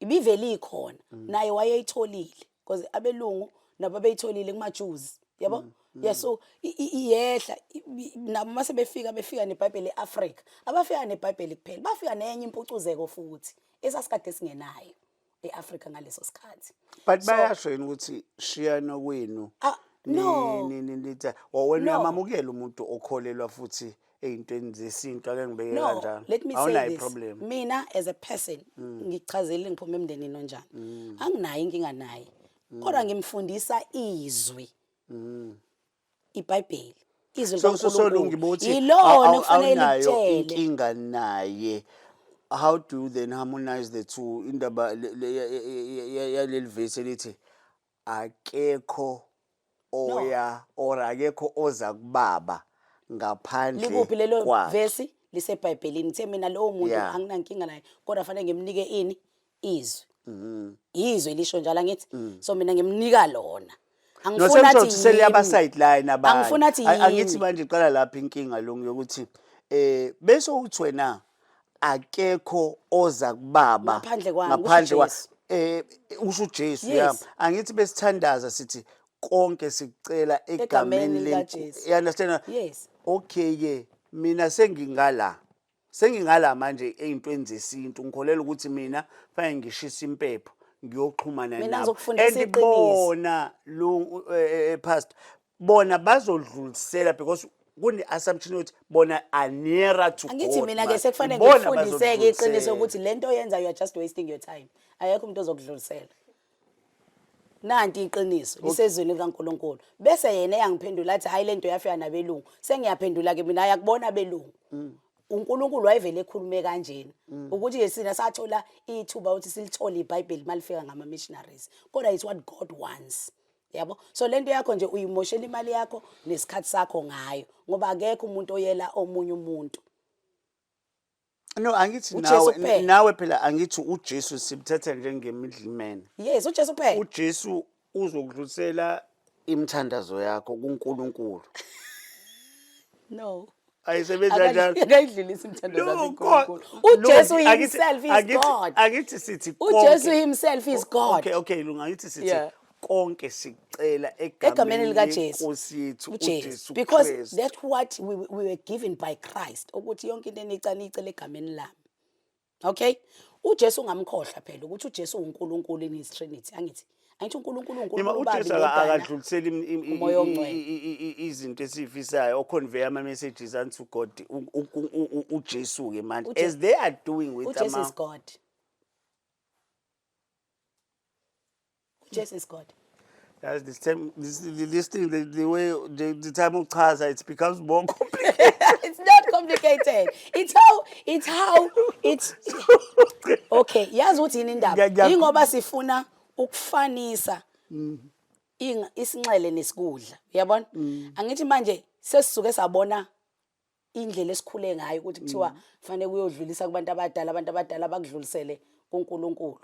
Ibiveli ikhona naye wayeyitholile because abelungu nabo beyitholile kumaJews. Yabo? So iyehla nabo mase befika neBhayibheli eAfrica. Abafika neBhayibheli kuphela. Bafika nenye impucuzeko futhi esasikade singenayo eAfrica ngaleso sikhathi. But bayasho yini ukuthi shiyana kwenu? No. Wena uyamamukela umuntu okholelwa futhi eyintweni zesintu ake ngibeke kanjalo. Let me say this. Mina as a person ngichazele ngiphuma emndenini onjani. Anginayo inkinga naye. Kodwa ngimfundisa izwi. iBhayibheli izwi likaNkulunkulu yilona kufanele litshele inkinga naye. How do you then harmonize the two? Indaba yaleli verse elithi akekho oya or akekho oza kubaba ngaphandle likuphi lelo verse liseBhayibhelini lithe mina lowo muntu anginankinga naye kodwa fanele ngimnike ini izwi. Izwi lisho njalo ngithi so mina ngimnika lona. Angifuna athi seliyaba sideline abanye. Angifuna athi angithi manje iqala lapha inkinga lo yokuthi bese uthi wena akekho oza kubaba ngaphandle kwa usho uJesu angithi besithandaza sithi konke sikucela egameni Egameni likaJesu. You understand? Yes. Okay ke mina sengingala manje ey'ntweni zesintu ngikholela ukuthi mina fanele ngishisa impepho ngiyoxhumana Mina nabo ngizokufundisa and iqiniso. bona pastor bona bazodlulisela because kune-assumption yokuthi bona are nearer to Angithi God, mina man. ke sekufanele Ibona ngikufundiseke iqiniso bazodlulisela. ukuthi lento oyenza you are just wasting your time. Ayekho umuntu ozokudlulisela. Nanti iqiniso lisezweni likaNkuluNkulu. Bese yena eyangiphendula athi hayi lento yafika nabelungu. Sengiyaphendula ke mina ayakubona abelungu. uNkulunkulu wayevele ekhulume kanjena ukuthi yesina sathola ithuba ukuthi silithole iBhayibheli malifika ngama missionaries. Kodwa it's what God wants. Yabo, so lento yakho nje uyimoshela imali yakho nesikhathi sakho ngayo ngoba akekho umuntu oyela omunye umuntu. No, angithi uJesu kuphela. nawe phela angithi uJesu simthatha njengemidlimene. Yes, uJesu kuphela. uJesu uzokudlulisela imithandazo yakho kuNkulunkulu. No. Ayisebenza kanjalo. Akayidlulisa imithando No, zaNkulunkulu. God- uJesu Lord, himself is God. Angithi sithi uJesu himself is God. Okay, lunga angithi sithi Yeah. konke sicela Egameni egameni likaJesu. leNkosi yethu uJesu. uJesu Because Kristu. that's what we were given by Christ. Ukuthi yonke into enicela egameni lami. Okay? uJesu ungamkhohlwa phela ukuthi uJesu uNkulunkulu in his Trinity. Angithi uNkulunkulu Nima uNkulunkulu babi uJesu lodwana. akadluliseli uMoya Ongcwele. izinto esifisayo or convey ama messages unto God uJesu ke manje uJesu- as they are doing with uJesu is God. uJesu is God. That's this thing the way the time uchaza it becomes more complicated. It's not complicated. It's okay. Yazi ukuthi yini indaba? Ngiya- Ingoba sifuna ukufanisa isinxele nesikudla. Uyabona? Angithi manje sesisuke sabona indlela esikhule ngayo ukuthi kuthiwa kufanele kuyodlulisa kubantu abadala bakudlulisele kuNkulunkulu.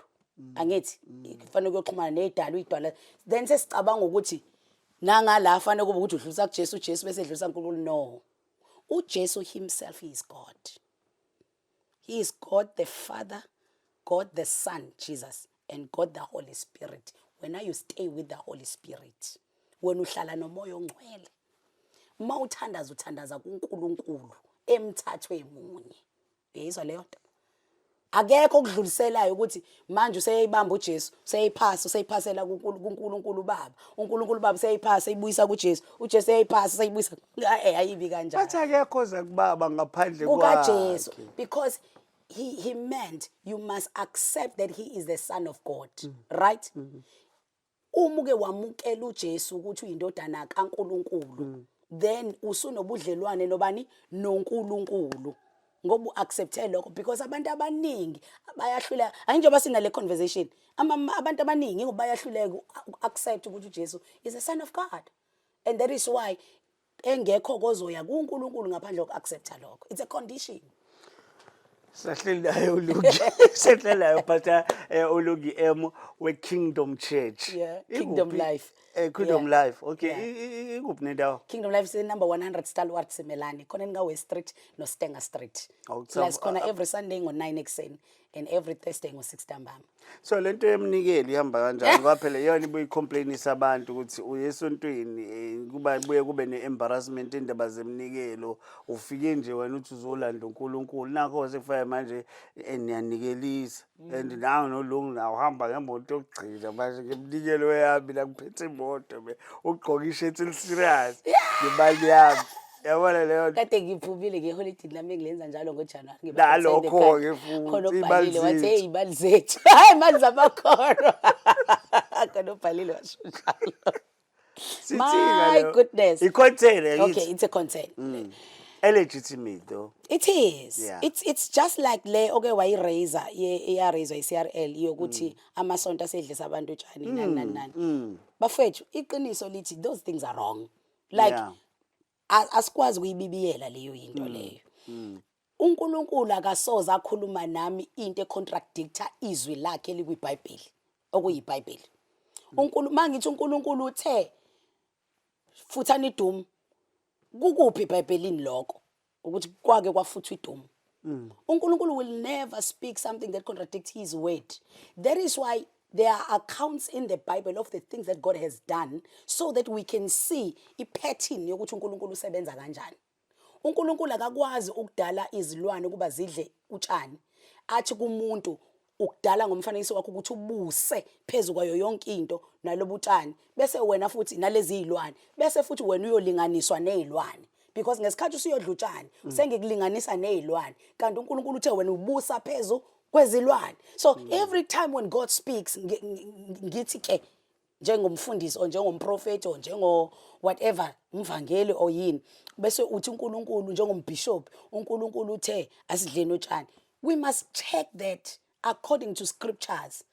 Angithi kufanele kuyoxhumana nezidalwa idwala. Then sesicabanga ukuthi nangala fanele kube ukuthi udlulisa kuJesu bese edlulisa kuNkulunkulu. No. uJesu himself is God. He is God the Father, God the Son, Jesus, and God the Holy Spirit. When you stay with the Holy Spirit, when uhlala nomoya ongcwele, uma uthandaza kuNkulunkulu emthathwe munye. Uyizwa leyo nto? Akekho okudluliselayo ukuthi manje useyibamba uJesu, useyiphasela kuNkulunkulu Baba. uNkulunkulu Baba seyiphasa seyibuyisa kuJesu. uJesu seyiphasa seyibuyisa. Ayibi kanjalo. Bathi akekho zakubaba ngaphandle kukaJesu kwakhe. because he meant you must accept that he is the Son of God, right? Uma uke wamukela uJesu ukuthi uyindodana kaNkulunkulu, then usunobudlelwane nobani noNkulunkulu. Ngoba uaccepte lokho because abantu abaningi bayahluleka. Anjengoba sina le conversation, abantu abaningi ngoba bayahluleka uaccept ukuthi uJesu is the Son of God. And that is why engekho kozoya kuNkulunkulu ngaphandle kokuaccepta lokho. It's a condition. Sahleli naye uLuki. Sahleli naye Pastor uLuki we Kingdom Church. Yeah, Kingdom Life. Kingdom Yeah. Life. Okay, ikuphi nendawo? Kingdom Life is number 100 Stalwart Semelani. Khona West Street no Stenger Street. Awuthamba- Plus khona every Sunday ngo9 ekseni and every Thursday ngo6 ntambama. So lento yemnikeli ihamba kanjani ngoba phela yona ibuye icomplainisa abantu ukuthi uyesontweni kuba buye kube neembarrassment indaba zemnikelo ufike nje wena uthi uzolanda uNkulunkulu nakho sekufaya manje eniyanikelisa and nawe noLungu nawo uhamba ngemoto yokugcina manje ngemnikelo yami la ngiphethe imoto ugqoka ishirt eliserious ngemali yami yabona leyo nto. Kade ngiphumile ngeholiday nami ngilenza njalo ngoJanuary Nalokho ke futhi, khona imali ubhalile wathi zethu. hey imali zethu. Hayi imali zamakhoro. Khona ubhalile washo njalo. Sithinga My leyo. goodness. I-container Okay, it's a content. illegitimate though. It is. Yeah. It's just like le okay wayiRaiser eyaraiser iCRL yokuthi amasonto asedlisa abantu utshani nani. Bafethu iqiniso lithi those things are wrong. Like Yeah. asikwazi kuyibibiyela leyo into leyo. uNkulunkulu akasoza akhuluma nami into econtradicta izwi lakhe likwiBhayibheli okuyiBhayibheli. Mangithi uNkulunkulu uthe futhani idumo kukuphi eBhayibhelini lokho ukuthi kwake kwafuthwa idumo. uNkulunkulu will never speak something that contradicts his word. That is why there are accounts in the Bible of the things that God has done so that we can see i-pattern yokuthi uNkulunkulu usebenza kanjani. uNkulunkulu akakwazi ukudala izilwane kuba zidle utshani. Athi kumuntu ukudala ngomfanekiso wakho ukuthi ubuse phezulu kwayo yonke into nalobu utshani. Bese wena futhi nalezi izilwane. Bese futhi wena uyolinganiswa nezilwane. Because ngesikhathi usiyodla utshani, sengikulinganisa nezilwane. Kanti uNkulunkulu uthe wena ubusa phezulu kwezilwane. So every time when God speaks, ngithi ke njengomfundisi or njengomprofeti or njengo whatever umvangeli or yini, bese uthi uNkulunkulu njengombishop, uNkulunkulu uthe asidleni utshani. We must check that according to scriptures.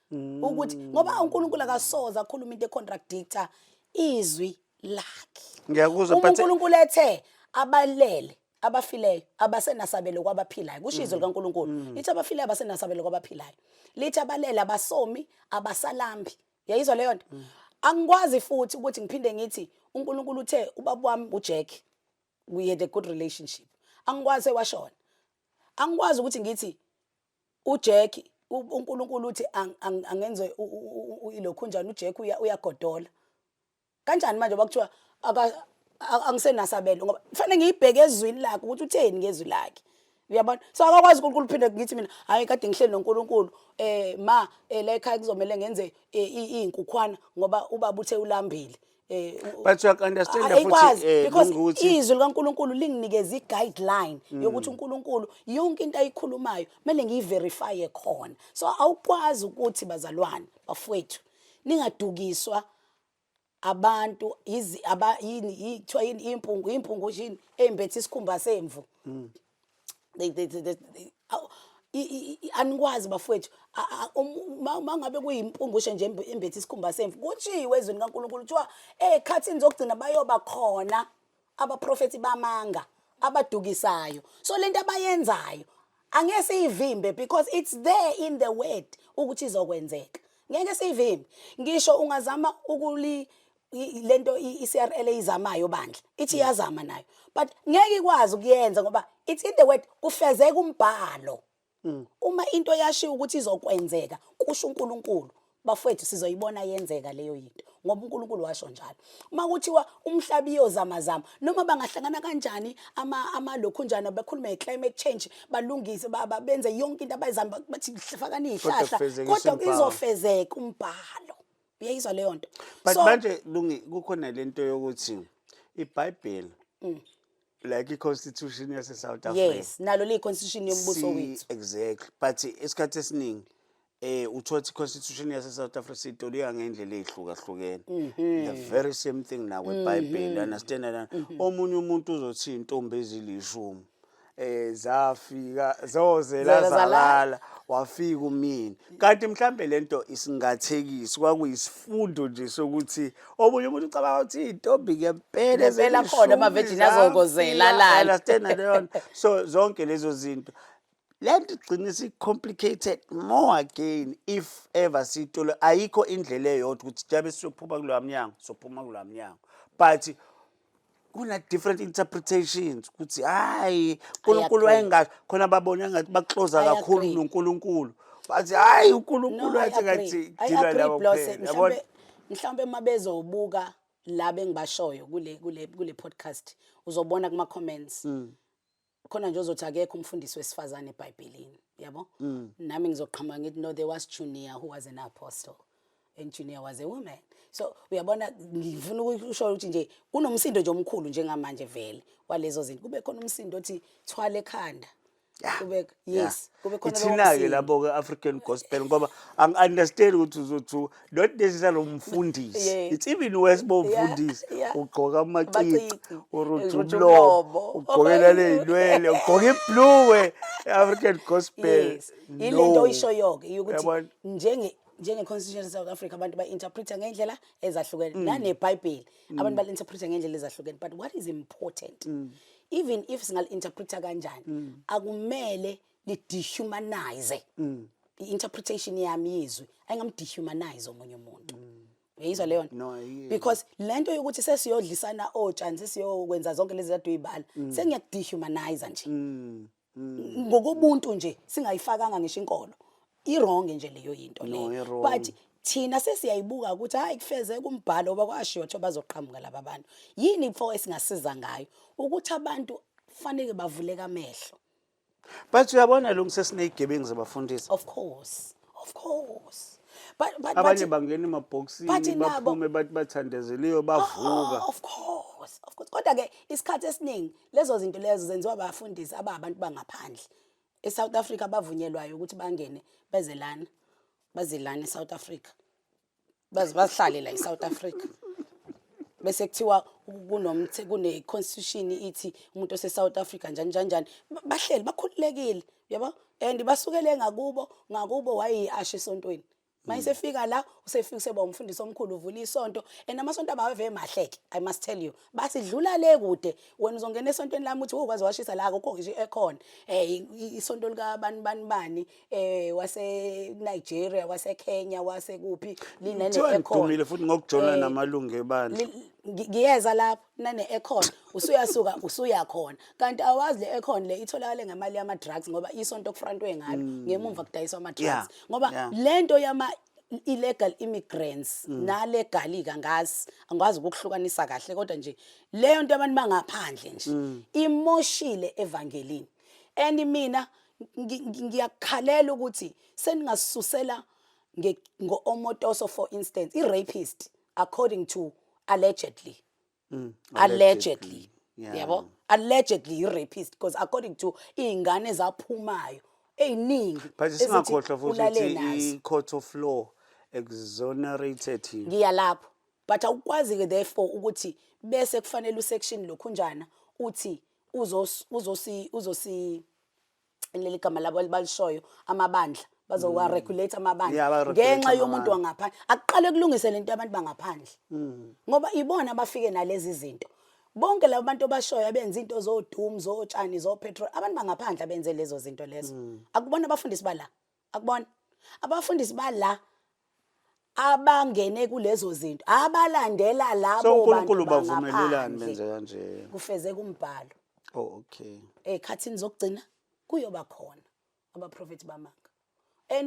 Ukuthi ngoba uNkulunkulu akasoza akhuluma into econtradictor izwi lakhe. Ngiyakuzwa but uNkulunkulu ethe abalele abafileyo abasenasabelo kwabaphilayo kusho izwi likaNkulunkulu lithi abafileyo abasenasabelo kwabaphilayo, lithi abalele abasomi abasalambi. Yayizwa leyo nto. Angikwazi futhi ukuthi ngiphinde ngithi uNkulunkulu uthe ubaba wami uJack we had a good relationship. Angikwazi washona. Angikwazi ukuthi ngithi uJack uNkulunkulu uthi angenze ilokhunjani uJack uyagodola. Kanjani manje bakuthiwa angisenasabelo ngoba kufanele ngiyibheke ezwini lakhe ukuthi utheni ngezwi lakhe. Uyabona? So akakwazi uNkulunkulu phinde ngithi mina hayi kade ngihleli noNkulunkulu la ekhaya kuzomela ngenze izinkukhwana ngoba ubaba uthe ulambile. But you understand futhi because ukuthi izwi likaNkulunkulu linginikeza i-guideline yokuthi uNkulunkulu yonke into ayikhulumayo kumele ngiyiverifye khona. So awukwazi ukuthi bazalwane bafowethu ningadukiswa abantu impungu yini embethe isikhumba semvu. Anikwazi bafowethu mangabe kuyimpungushe nje embethe isikhumba semvu kutshiwe ezweni kaNkulunkulu kuthiwa ekhathini zokugcina bayoba khona abaprofeti bamanga abadukisayo. So lento abayenzayo angeke siyivimbe because it's there in the word ukuthi izokwenzeka. Ngeke siyivimbe. Ngisho ungazama lento iCRL izamayo bandla ithi yazama nayo but ngeke ikwazi ukuyenza ngoba it's in the word kufezeka umbhalo. Uma into yashiya ukuthi izokwenzeka kusho uNkulunkulu bafowethu sizoyibona yenzeka leyo into ngoba uNkulunkulu washo njalo. Uma kuthiwa umhlaba iyozama noma bangahlangana kanjani amalokhunjana bekhuluma ngeclimate change balungise benze yonke into abayizama bathi hlafakani ihlahla kodwa izofezeka umbhalo. Uyayizwa leyo nto. But manje Lungi kukhona lento yokuthi iBhayibheli like i-constitution yase South Africa. Yes, nalo le constitution yombuso wethu. Exactly. But isikhathi esiningi uthothi i-constitution yase South Africa sitolika ngendlela ezihlukahlukene. The very same thing nawe eBhayibheli. Understand that? Omunye umuntu uzothi intombi ezilishumi zafika zozela zalala wafika umini. Kanti mhlambe lento isingathekisi kwakuyisifundo nje sokuthi omunye umuntu ucabanga ukuthi intombi ngempela ezela khona ama virgin azokozela lala. Understand that? So zonke lezo zinto lento igcina complicated more again if ever sitolo ayikho indlela eyodwa ukuthi jabe siyophuma kulo mnyango sophuma kulo mnyango but kuna different interpretations ukuthi hayi uNkulunkulu wayengathi khona babona ngathi baxoza kakhulu noNkulunkulu bathi hayi uNkulunkulu wathi ngathi dila labo phela. Mhlawumbe mabezobuka laba engibashoyo kule podcast uzobona kuma comments khona nje uzothi akekho umfundisi wesifazane eBhayibhelini yabo. Nami ngizoqhama ngithi no, there was Junia who was an apostle and Junia was a woman. So uyabona ngifuna ukusho ukuthi nje kunomsindo nje omkhulu njengamanje vele walezo zinto kube khona umsindo othi thwala ekhanda kube yes kube khona ithina ke labo ke African gospel ngoba ang understand ukuthi uzothi not necessarily umfundisi. It's even worse bomfundisi ugqoka amaciki urujublobo ugqokela leinwele ugqoka iblue African gospel. Ilento oyisho yonke ukuthi njenge constitution South Africa abantu ba-interpreta ngendlela ezahlukene naneBhayibheli abantu ba-interpreta ngendlela ezahlukene but what is important even if singal-interpreta kanjani akumele li-dehumanize i-interpretation yami yezwi ayingamdehumanize omunye umuntu. Uyayizwa leyo nto? Because lento yokuthi sesiyodlisana otshani sesiyokwenza zonke lezi zinto ezibala sengiyakudehumanize nje ngokobuntu nje singayifakanga ngisho inkolo. Wrong nje leyo into leyo but thina sesiyayibuka ukuthi hayi kufeze kumbhalo obakwashiwo ukuthi bazoqhamuka laba bantu yini mfo esingasiza ngayo ukuthi abantu kufanele bavuleka amehlo. But uyabona lo ngisesineyigebengu zabafundisi. Of course. But Abanye bangena emabhokisini baphume bathi bathandezeliyo bavuka. Of course. Kodwa ke isikhathi esiningi lezo zinto lezo zenziwa abafundisi ababantu bangaphandle. eSouth Africa bavunyelwayo ukuthi bangene bezelana. Bazilana eSouth Africa. Bazihlale la eSouth Africa. Bese kuthiwa kune constitution ithi umuntu oseSouth Africa njani bahleli bakhululekile yabo and basukele ngakubo wayiashe esontweni mayisefika la usefika seba umfundisi omkhulu uvula isonto and amasonto abave mahleke I must tell you basidlula le kude wena uzongena esontweni lami uthi ukwazi washisa la akho nje ekhona isonto lika bani wase Nigeria wase Kenya wase kuphi linene ekhona dumile futhi ngokujona namalungu ebandla ngiyeza lapho nane ekhona usuyasuka usuyakhona kanti awazi le ekhona le itholakala ngemali yama drugs ngoba isonto kufrantwe ngalo ngemumva kudayiswa ama drugs ngoba lento yama illegal immigrants na legal angazi ukuhlukanisa kahle kodwa nje leyo nto abantu bangaphandle nje imoshile evangelini and mina ngiyakhalela ukuthi seningasusela ngo-Omotoso for instance i-rapist according to allegedly yabo allegedly i-rapist because according to iy'ngane ezaphumayo ey'ningi but singakhohlwa futhi ukuthi i-court of law exonerated him ngiyalapho but awukwazi-ke therefore ukuthi bese kufanele usection lokhunjana uthi uzosi leli gama labo balishoyo amabandla bazowa regulate amabandla ngenxa yomuntu wangaphandle aqale kulungise lento abantu bangaphandle ngoba ibona abafike nalezi zinto bonke labo bantu bashoya benza into zodumu zotshani zopetrol abantu bangaphandle benze lezo zinto lezo akubona abafundisi bala akubona abafundisi bala abangene kulezo zinto abalandela labo uNkulunkulu bavumelelani benze kanje kufeze kumbhalo okay ekhathini zokugcina kuyoba khona abaprofeti bamanga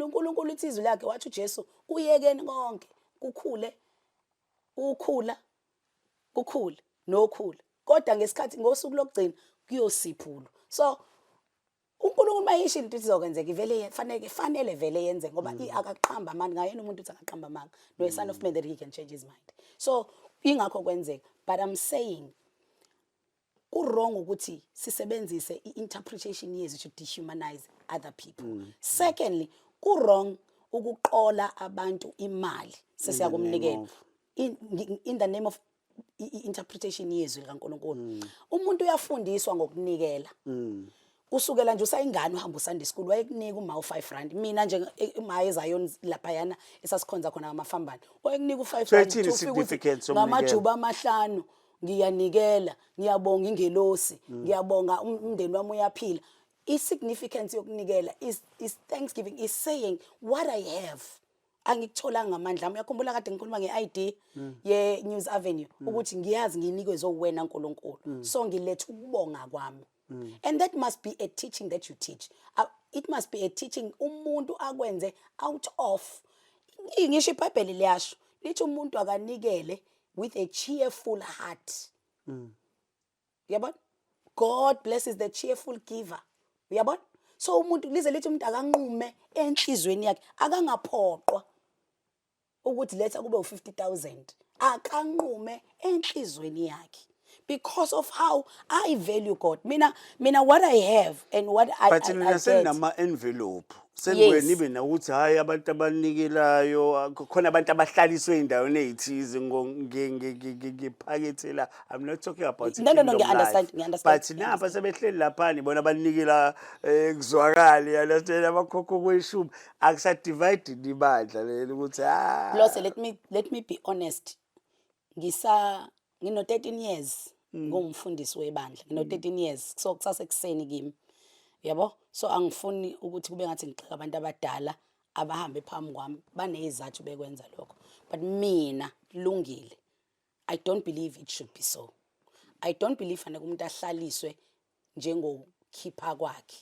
uNkulunkulu uthi izwi lakhe wathi uJesu uyekeni konke kukhule nokhula kodwa ngesikhathi ngosuku lokugcina kuyosiphula so uNkulunkulu mayisho into izokwenzeka ivele fanele vele yenze ngoba akaqhamba amanga ngayena umuntu uthi akaqhamba amanga no son of man that he can change his mind so ingakho kwenzeka but I'm saying wrong ukuthi sisebenzise interpretation yezwi to dehumanize other people secondly wrong ukuqola abantu imali sesiyakumnikela in the name of interpretation yezwi likaNkulunkulu umuntu uyafundiswa ngokunikela usukela nje usayingane uhamba uSunday school wayekunika uma u5 mina nje imaye Zion lapha yana esasikhonza khona ngamafambani wayekunika u5 significance ngamajuba amahlanu ngiyanikela ngiyabonga ingelosi ngiyabonga umndeni wami uyaphila i-significance yokunikela is thanksgiving is saying what I have angikutholanga ngamandla uyakhumbula kade ngikhuluma ngeID ye News Avenue ukuthi ngiyazi nginikwe zowena uNkulunkulu so ngiletha ukubonga kwami and that must be a teaching that you teach it must be a teaching umuntu akwenze out of ngisho iBhayibheli liyasho lithi umuntu akanikele with a cheerful heart yabona God blesses the cheerful giver yabona so umuntu lize lithi umuntu akanqume enhlizweni yakhe akangaphoqwa ukuthi letha kube u50,000 akanqume enhlizweni yakhe because of how I value God mina what I have and what I but nina senama envelope sengiweni ibe na ukuthi hayi abantu abanikelayo khona abantu abahlaliswe endaweni ezithize ngiphakethe la I'm not talking about no ngiunderstand but napha sebehleli lapha bona abanikela kuzwakala yalastela abakhokho kweshumi akusa divide ibandla leli ukuthi Plus let me be honest ngino 13 years ngumfundisi webandla ngino 13 years so kusasekuseni kimi yabo so angifuni ukuthi kube ngathi ngixeka abantu abadala abahamba phambi kwami banezizathu bekwenza lokho but mina lungile I don't believe it should be so I don't believe fanele umuntu ahlaliswe njengokhipha kwakhe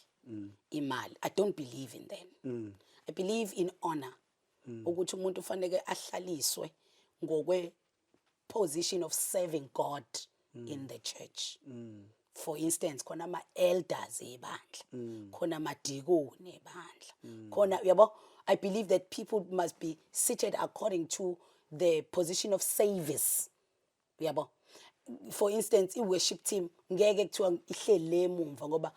imali I don't believe in them I believe in honor ukuthi umuntu ufanele ahlaliswe ngokwe position of serving God in the church. For instance, khona ama-elders ebandla, khona amadikoni ebandla, khona yabo. I believe that people must be seated according to the position of service. Yabo. For instance, i-worship team ngeke kuthiwa ihleli le emumva ngoba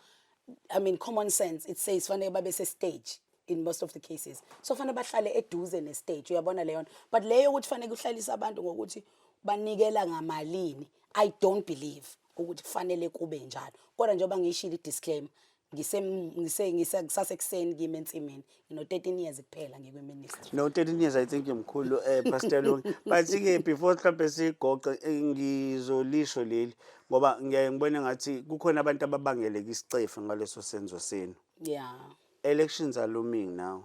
I mean common sense it says fanele babe se-stage in most of the cases. So fanele bahlale eduze ne-stage, uyabona leyo. But leyo ukuthi fanele uhlalise abantu ngokuthi banikela ngamalini, I don't believe ukuthi kufanele kube njalo. Kodwa njengoba ngishilo i-disclaimer, ngisasekuseni kimi ensimini, 13 years kuphela ngikwi-ministry. No, 13 years I think mkhulu Pastor Lungi. But ke before mhlawumbe sigoqe ngizolisho leli ngoba ngiyaye ngibone ngathi kukhona abantu ababangeleka isicefe ngaleso senzo senu. Yeah. Elections are looming now.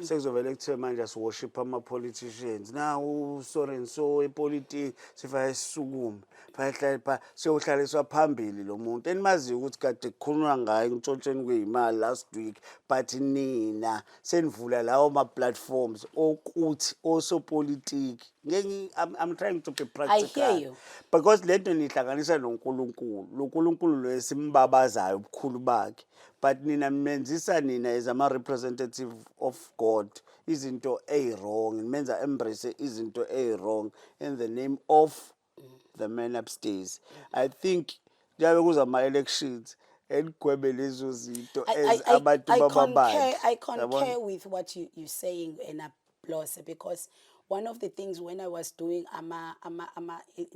Sekuzovele kuthiwe manje asiworship ama-politicians. Now sorry and so epolitiki sifanele sisukume. Fanele siyohlaliswa phambili lo muntu. Enimaziyo ukuthi kade kukhulunywa ngayo entshontsheni kweyimali last week, but nina senivula lawo ma-platforms okuthi osopolitiki. I'm trying to be practical. I hear you. Because lento nihlanganisa noNkulunkulu. Lo Nkulunkulu lo esimbabazayo ubukhulu bakhe. But nina menzisa nina as a representative of God izinto wrong, menza embrace izinto wrong in the name of the man upstairs. I think njabe kuzama elections enigwebe lezo zinto as abantu bababandi. I concur with what you're saying in applause, because one of the things when I was doing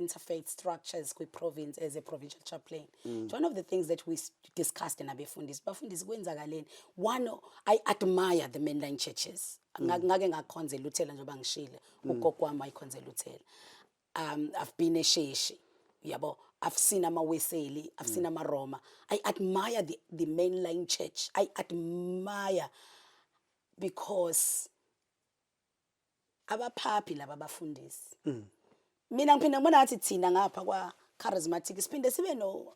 interfaith structures with province as a provincial chaplain, one of the things that we discussed in abefundisi kwenzakaleni. One, I admire the mainline churches. Ngake ngakhonzela uthela njengoba ngishilo, ugogo wami wayikhonzela uthela. I've been eSheshi, yabo. I've seen ama-Weseli, I've seen ama-Roma. I admire the mainline church. I admire because abaphaphi laba bafundisi. Mina ngiphinde ngibona ngathi thina ngapha kwa charismatic siphinde sibe no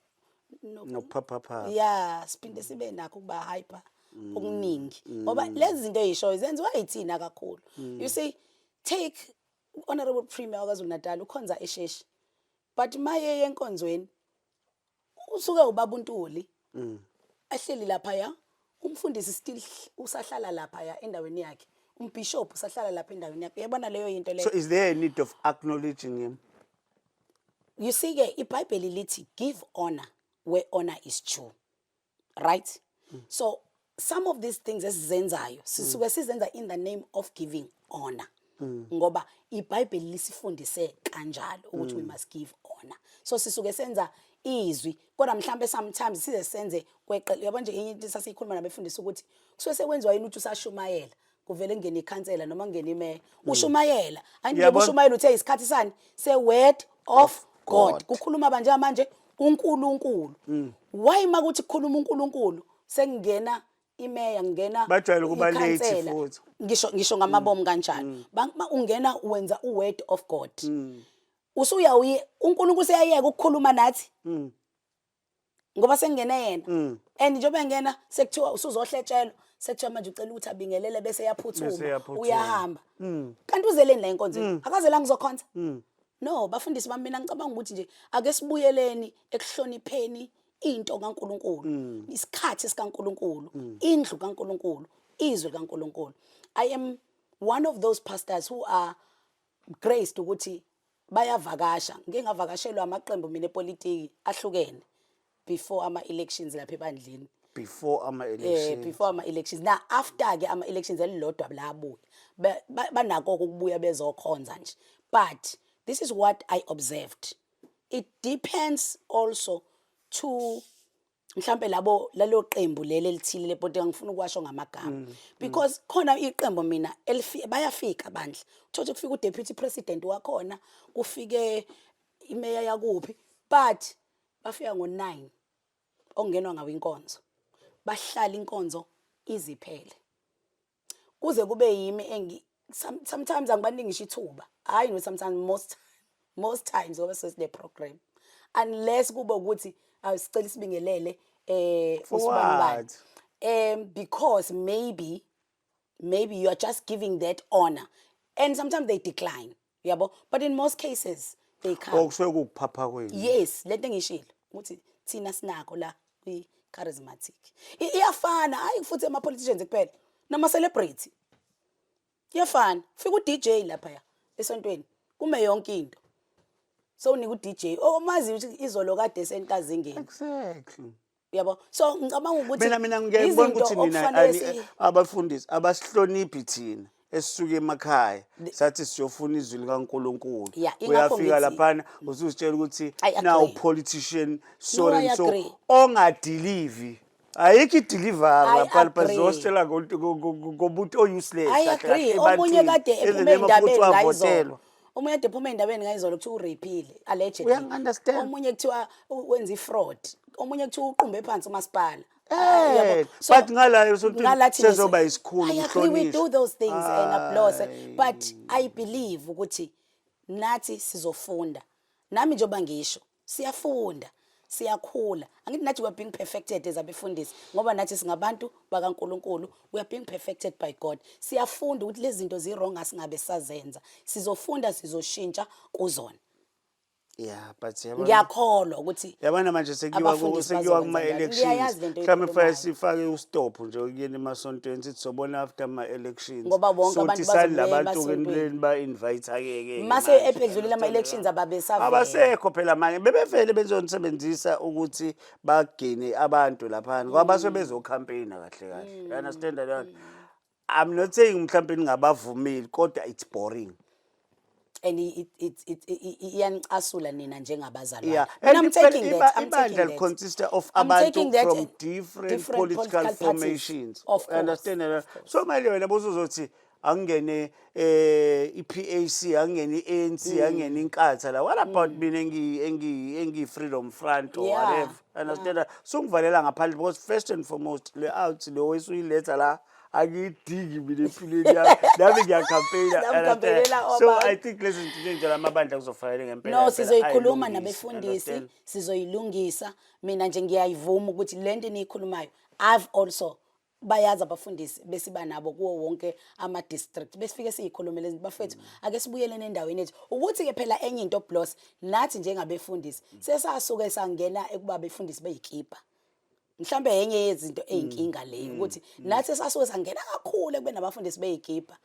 papa. Yeah, siphinde sibe nakho kuba hyper okuningi. Ngoba lezi zinto ezishoyo zenziwa yithina kakhulu. You see, take Honorable Premier waKwaZulu Natal ukhonza eSheshi. But maye yenkonzweni usuke ubaba uNtuli. Ahleli lapha ya. Umfundisi still usahlala lapha ya endaweni yakhe. Umbishop usahlala lapha endaweni yakhe. Yabona leyo into leyo. So is there a need of acknowledging him? You see ke iBhayibheli lithi give honor where honor is due. Right? So some of these things esizenzayo sisuke sizenza in the name of giving honor. Ngoba iBhayibheli lisifundise kanjalo ukuthi we must give honor. So sisuke senza izwi kodwa mhlambe sometimes size senze kweqela. Yabo nje into sasiyikhuluma nabefundisi ukuthi kusuke sekwenziwa yini ukuthi usashumayela kuvele ngene ikhansela noma ngene imeya ushumayela angeke ushumayela uthe isikhathi sani se word of God kukhuluma banje manje uNkulunkulu. Why makuthi kukhuluma uNkulunkulu sengena imeya ngena bajwayele kuba late futhi ngisho ngamabomu kanjalo ungena wenza uword of God. Usuyawuye uNkulunkulu seyayeka ukukhuluma nathi ngoba sengene yena and njengoba ngena sekuthiwa usuzohletshelwa sekuthiwa manje ucela ukuthi abingelele bese yaphuthuma uyahamba kanti uzeleni la inkonzo akazela ngizokhonza. No, bafundisi bami mina ngicabanga ukuthi nje ake sibuyeleni ekuhlonipheni into kaNkulunkulu, isikhathi sikaNkulunkulu, indlu kaNkulunkulu, izwi kaNkulunkulu. I am one of those pastors who are graced ukuthi bayavakasha. Ngeke ngavakashelwa amaqembu mina epolitiki ahlukene before ama-elections lapha ebandleni. Before ama-elections. Before ama-elections. Now after ke ama-elections elilodwa labuya banako ukubuya bezokhonza nje. But this is what I observed. It depends also to mhlambe lalo qembu leli elithile lepolitiki ngifuna ukwasho ngamagama because khona iqembu mina bayafika bandla uthothi kufika uDeputy President wakhona kufike imeya yakuphi but bafika ngo9 ongenwa ngawo inkonzo bahlala inkonzo iziphele kuze kube yimi sometimes angibaningi ngisho ithuba hayi no sometimes most times ngoba sesine program unless kube ukuthi awusicela isibingelele usibani because maybe maybe you are just giving that honor, and sometimes they decline, yabo. But in most cases they come. okusuke kukuphapha kwenu. Yes, lento engishilo ukuthi thina sinako la kwi charismatic. Iyafana, hayi futhi ama politicians kuphela, nama celebrity. Iyafana, fika uDJ lapha esontweni, kume yonke into. So unika uDJ, omazi ukuthi izolo kade sentazingeni. Exactly. Yabo. So ngicabanga ukuthi Mina ngiyabona ukuthi nina abafundisi abasihloniphi thina esisuke emakhaya sathi siyofuna izwi likaNkuluNkulu. Yeah, ingakho Uyafika ngithi- laphana usuzitshela ukuthi I agree. now politician so No, I and so agree. ongadeliver. Ayikho ideliver I lapha agree. bazostela ngobuthi useless. I agree. Omunye kade ephume endabeni ngayizolo. Omunye kade ephume endabeni ngayizolo kuthiwa urapile allegedly. Uyangi-understand? Omunye kuthiwa wenza ifraud. Omunye kuthiwa uqumbe phansi umasipala. Eh, So, but ngala esontweni ngalathi sezoba isikhulu I agree, we do those things and applause. Ayi. But I believe ukuthi nathi sizofunda. Nami njoba ngisho, siyafunda, siyakhula. Angithi nathi we are being perfected as abefundisi ngoba nathi singabantu bakaNkuluNkulu, we are being perfected by God. Siyafunda ukuthi lezi zinto zi wrong asingabe sazenza. Sizofunda sizoshintsha kuzona. Yeah, but yabona Ngiyakholwa ukuthi yabona manje abafundisi sekiwa bazokwenza njalo. Ngiyayazi kuma-elections lento mhlawumbe oyikhulumayo. fanele sifake ustop nje kuyeni emasontweni sithi sobona after ama-elections Ngoba bonke abantu sothi sali bazobuya labantu-ke emasontweni. ba-invite-ake-ke Mase ephendulile ama-elections ababesavela. abasekho phela manje bebevele bezonisebenzisa ukuthi bagene abantu laphana ngoba basuke bezokhampeyina kahle kahle. You understand that? I'm not saying mhlawumbe ningabavumeli kodwa it's boring. And iyanicasula nina njengabazalwane. Yeah, Mina and I'm taking that. I'm ibandla taking that. consists of I'm abantu taking that from different political parties. formations. Of course. Understand that? So manje wena bozuzothi angene iPAC, angene iANC, angene inkatha la. What about mina engi Freedom Front or Yeah, whatever? Understand that? So ngivalela ngaphandle because first and foremost le out lo wesuyiletha la angidingi mina empilweni yami nami ngiyakhampeyina. Namkhampeynela So abantu. I think lezi zinto nje amabandla kuzofanele ngempela. No, sizoyikhuluma ayilungise, nabefundisi, understand? sizoyilungisa. Mina nje ngiyayivuma ukuthi lento niyikhulumayo. I've also bayazi abafundisi besiba nabo kuwo wonke ama district. Besifike siyikhulumele izinto bafethu ake sibuyelene endaweni yethu. Ukuthi ke phela enye into Bloss nathi njengabefundisi sesasuke sangena ekuba befundisi beyikipa. Mhlambe yenye yezinto eyinkinga leyo ukuthi nathi sasuke sangena kakhulu ekube nabafundisi beyikipa.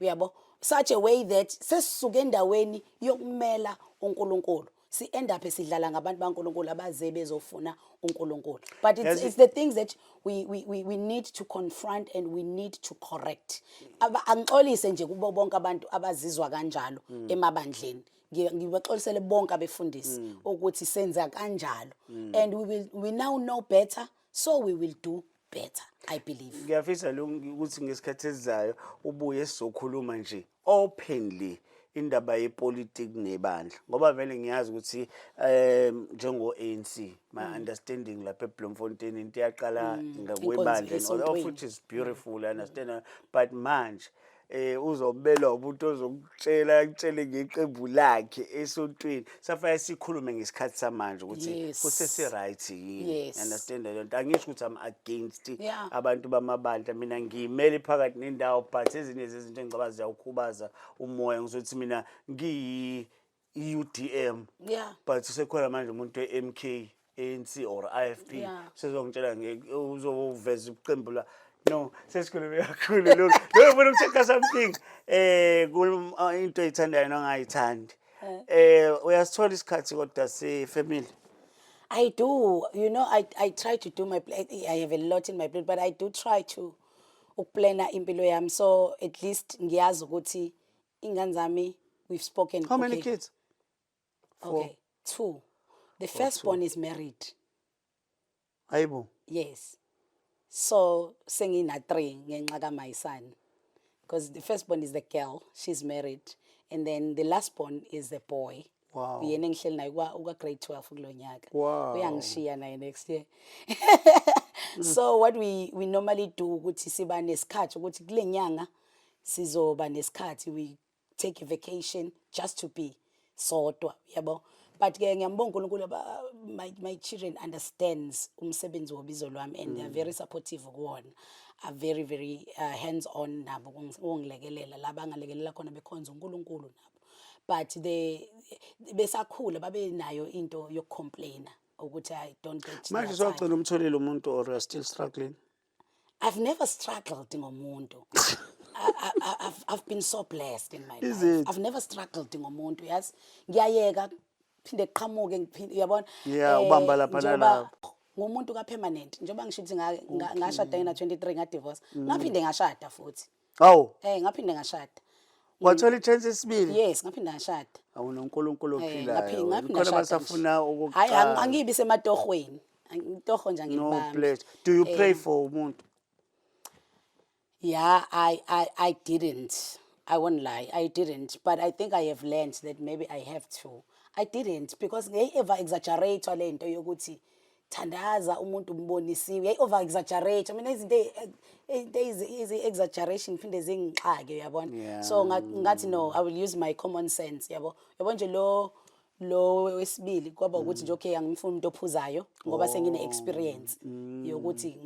Uyabo? Such a way that sesisuke endaweni yokumela uNkulunkulu. Si end up sidlala ngabantu baNkulunkulu abaze bezofuna uNkulunkulu. But it's the things that we need to confront and we need to correct. Angixolise nje kubo bonke abantu abazizwa kanjalo emabandleni. Ngibaxolisele bonke abefundisi ukuthi senza kanjalo. And we now know better, so we will do better, I believe. Ngiyafisa ukuthi ngesikhathi esizayo ubuye sizokhuluma nje openly indaba yepolitiki nebandla ngoba vele ngiyazi ukuthi njengo ANC my understanding lapha eBloemfontein into yaqala ngakwebandla esontweni. which is beautiful, I understand, but manje uzobelwa umuntu ozokutshela akutshele ngeqembu lakhe esontweni safanele sikhulume ngesikhathi samanje ukuthi Yes. kusese right yini. Yes. Understand that? Angisho ukuthi I'm against Yeah. abantu bamabandla, mina ngiyimeli phakathi nendawo but ezinye zezinto engicaba ziyawukhubaza umoya ngizothi mina ngiyi UDM Yeah. but sekhona manje umuntu weMK ANC or IFP Yeah. sezongitshela uzoveza iqembu la. No, sesikhulume kakhulu lokho. Lo ufuna ukucheck something into oyithandayo nongayithandi. Uyasithola isikhathi kodwa se-family. I do. You know, I try to do my plate. I have a lot in my plate, but I do try to ukuplana impilo yami. So at least ngiyazi ukuthi ingane zami we've spoken. How many okay. kids? Okay, 2. The firstborn is married. Ayibo. Yes. So sengina 3 ngenxa ka my son. Because the firstborn is the girl, she's married, and then the lastborn is the boy. Wow. Uyena engihleli naye uka grade 12 kulo nyaka. Wow. Uyangishiya naye next year. So what we normally do ukuthi siba nesikhathi ukuthi kule nyanga sizoba nesikhathi we take a vacation just to be sodwa, yabo. but ke ngiyambonga uNkulunkulu my children understands umsebenzi wobizo lwami and they are very supportive kuwona, are very very hands on nabo ukungilekelela la bangalekelela khona bekhonza uNkulunkulu nabo, but besakhula babe nayo into yokucomplaina ukuthi I don't get manje their time. sogcina umtholile umuntu or you are still struggling? I've never struggled ngomuntu. I've been so blessed in my Is life. it? I've never struggled ngomuntu, yes. Ngiyayeka phinde qhamuke ngiphinde uyabona. Yeah, ubamba lapha nalapha. Ngumuntu ka permanent. Njengoba ngisho ukuthi ngashada ngina 23 nga divorce. Ngaphinde ngashada futhi. Awu, Ngaphinde ngashada. wathola i-chance esibili? Yes, ngaphinde ngashada. Awunonkulunkulu ophilayo. Ngaphinde Khona ngashada. basafuna Hayi ukuqala. angibi sematohweni. Ngitoho nje No ngibamba. place. Do you pray for umuntu? Yeah, I didn't. I won't lie, I didn't. But I think I have learned that maybe I have to. I didn't because they ever exaggerate le nto yokuthi thandaza umuntu umbonisiwe. They over exaggerate. I mean is exaggeration phinde zingixake uyabona. Yeah. So ngathi no, I will use my common sense yabo. Yabo nje lo wesibili kwaba ukuthi nje okay angimfuni umuntu ophuzayo ngoba sengine experience yokuthi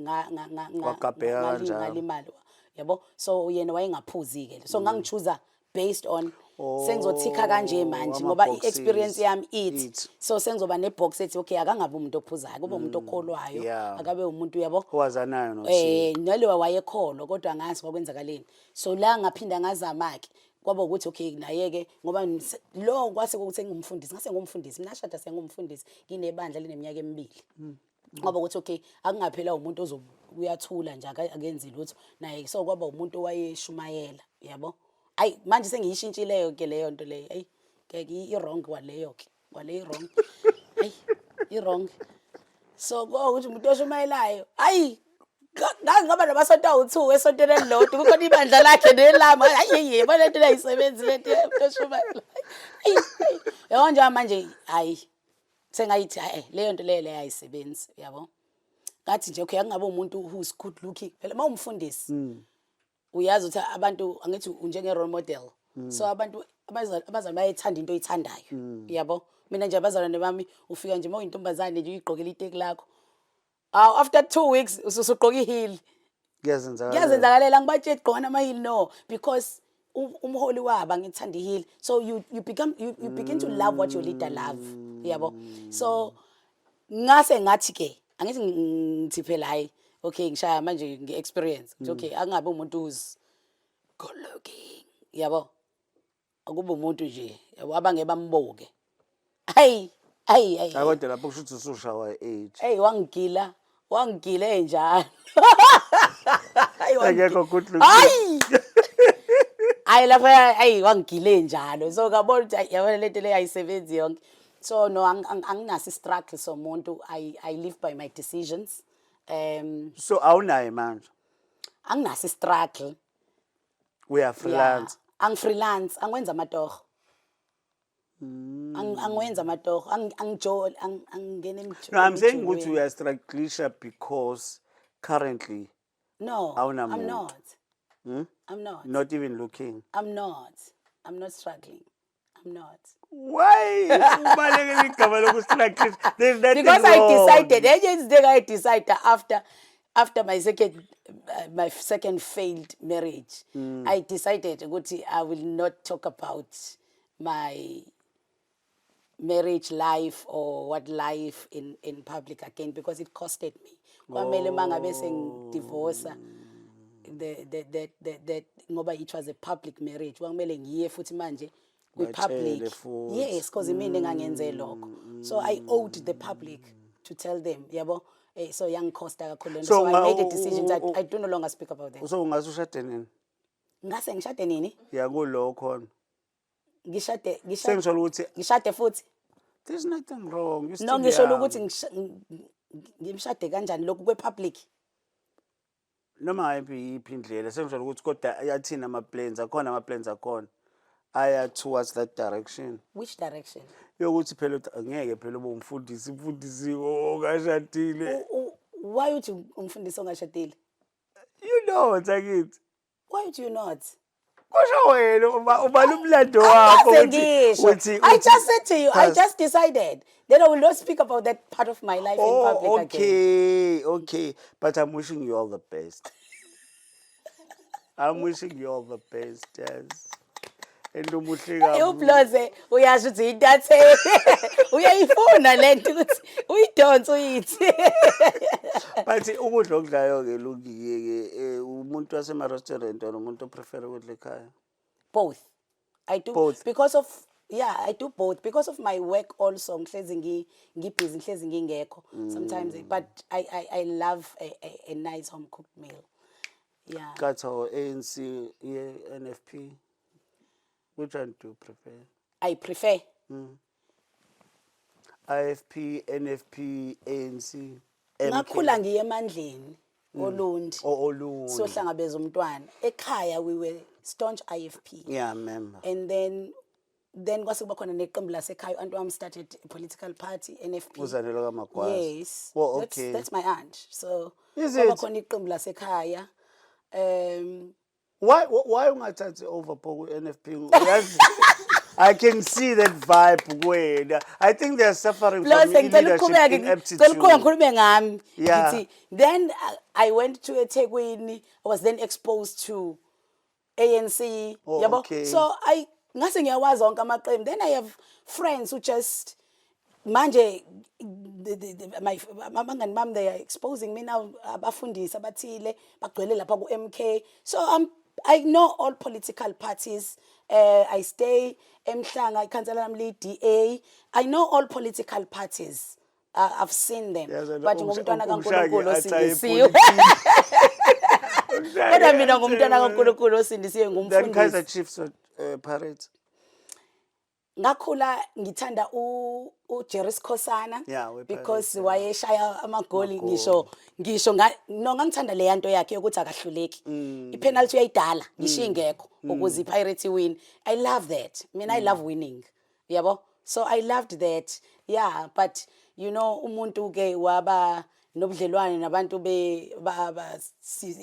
Wagabheka kanjalo. ngalimali yabo, so yena wayengaphuzi ke, so ngangichoose based on sengizothika kanje manje ngoba i-experience yami it, so sengizoba nebox ethi okay akangabe umuntu ophuzayo, kube umuntu okholwayo, Yeah. akabe umuntu yabo Owazanayo noThixo. nalowa wayekholwa kodwa ngazi kwakwenzakaleni, so la ngaphinda ngazama ke kwaba ukuthi okay naye-ke ngoba lo kwase ukuthi ngumfundisi, ngase ngumfundisi, nashada sengumfundisi nginebandla lineminyaka emibili. Ngoba ukuthi okay akungaphela umuntu uyathula nje akenzi lutho naye, so kwaba umuntu owayeshumayela yabo. Ayi manje sengiyishintshileyo ke leyo nto leyo, ayi ke i-wrong kwaleyo ke kwale i-wrong ayi i-wrong, so ukuthi umuntu oshumayelayo ayi ngaba namasonto awu-2 esontweni elilodwa kukhona ibandla lakhe nelami, hayi yebo lento leyisebenzi lento oshumayelayo yabo nje manje hayi sengayithi leyo nto leyo ayisebenzi yabo. Ngathi nje okay akungabe umuntu who's good looking phela mawumfundisi uyazi ukuthi abantu angithi njenge role model, so abantu abazali bayayithanda into oyithandayo yabo. Mina nje abazalwane bami ufika nje mawuyintombazane nje uyigqokela iteki lakho, after 2 weeks ususugqoka ihili. Kuyazenzakalela ngibatshela gqokana ama-heel no, because umholi waba ngithanda ihili, so you begin to love what your leader love yabo. So ngase ngathi ke angithi ngithi phela hayi okay ngishaya manje nge-experience okay akungabe umuntu who's good looking yabo, akube umuntu nje yabo abange bamboke hayi Kodwa lapho kusho ukuthi usushawa age. hey wangigila enjalo Akekho good looking. hayi lapha hayi wangigile njalo, so ngabona ukuthi yabona lento le ayisebenzi yonke. So no anginaso i-struggle somuntu, I live by my decisions. So awunaye manje? Anginaso i-struggle. We are freelance. Freelance angwenza amatoho. Angwenza amatoho, angingena No, I'm saying ukuthi we are struggling because currently no, awunamuntu. I'm not. I'm not. Not even looking. I'm not struggling. I'm not. Why? Ubalekela igama lokustruggle. There's nothing Because I wrong. decided, I decided after my second failed marriage, I decided ukuthi I will not talk about my marriage life or what life in public again because it costed me. Kwamele mangabe sengidivorce that ngoba it was a public marriage. Kwamele ngiye futhi manje public. Yes, because mina engangenze lokho. So I owed the public to tell them, yabo. So young costa kakhulu. So I made a decision that I do no longer speak about that. So ungasushade nini? Ngase ngishade nini? Ya kulo khona. Ngishade Sengisho ukuthi ngishade futhi. There's nothing wrong. You still No ngisho young. ukuthi ngimshade kanjani lokhu kwe-public. Noma ngayiphi indlela sengisho ukuthi kodwa ayathina ama-plans akhona ama-plans akhona aya towards that direction. Which direction? Yokuthi phela ngeke phela ube umfundisi ongashadile. Why would umfundisi ongashadile? You know what I get. Why would you not? kusho wena ubala umlando wakho I just said to you, I just decided that I will not speak about that part of my life in public again. Okay, but I'm wishing you all the best. I'm wishing you all the best, yes. And umuhle kabi. Uploze uyasho ukuthi intatheli uyayifuna lento ukuthi uyidonse uyithi. But ukudla okudlayo ke Lungi umuntu wasema restaurant or umuntu prefer ukudla ekhaya. Both. I do Both. because of I do both because of my work also. Ngihlezi ngibusy ngihlezi ngingekho sometimes, but I love a nice home cooked meal. Yeah. Katho ANC NFP. Which one do you prefer? I prefer IFP, NFP, ANC. ngakhula ngiye emandleni Olundi. Olundi. Sohlangabeza umntwana. Ekhaya we were staunch IFP. Yeah, I remember. And then kwase kuba khona neqembu lasekhaya uNtu wami started a political party NFP. Uzalelwa kaMagwaza. Yes. Oh, okay. That's my aunt. So is kuba it? khona iqembu lasekhaya. Why ungathathi over Pogo NFP? I can see that vibe where I think they're suffering from leadership ineptitude. Yeah. Then I went to eThekwini. I was then exposed to ANC. Oh, Yabo? okay. So ngase ngiyawazi wonke amaqembu. Then I have friends who just manje abangani bami, they are exposing me now, abafundisi abathile bagcwele lapha ku MK. So I know all political parties. I stay eMhlanga, ikhansela lami li DA. I know all political parties. I've seen them. But ngumntwana kaNkulunkulu osindisiwe. Kodwa mina ngumntwana kaNkulunkulu osindisiwe ngumfundisi. Then Kaizer Chiefs Pirates. Ngakhula ngithanda uJerry Skhosana, because wayeshaya amagoli ngisho ngangithanda le yanto yakhe ukuthi akahluleki. Ipenalty uyayidala ngisho ingekho ukuze iPirates win. I love that. I love winning. Yabo? So I loved that. Yeah, but umuntu ke waba nobudlelwane nabantu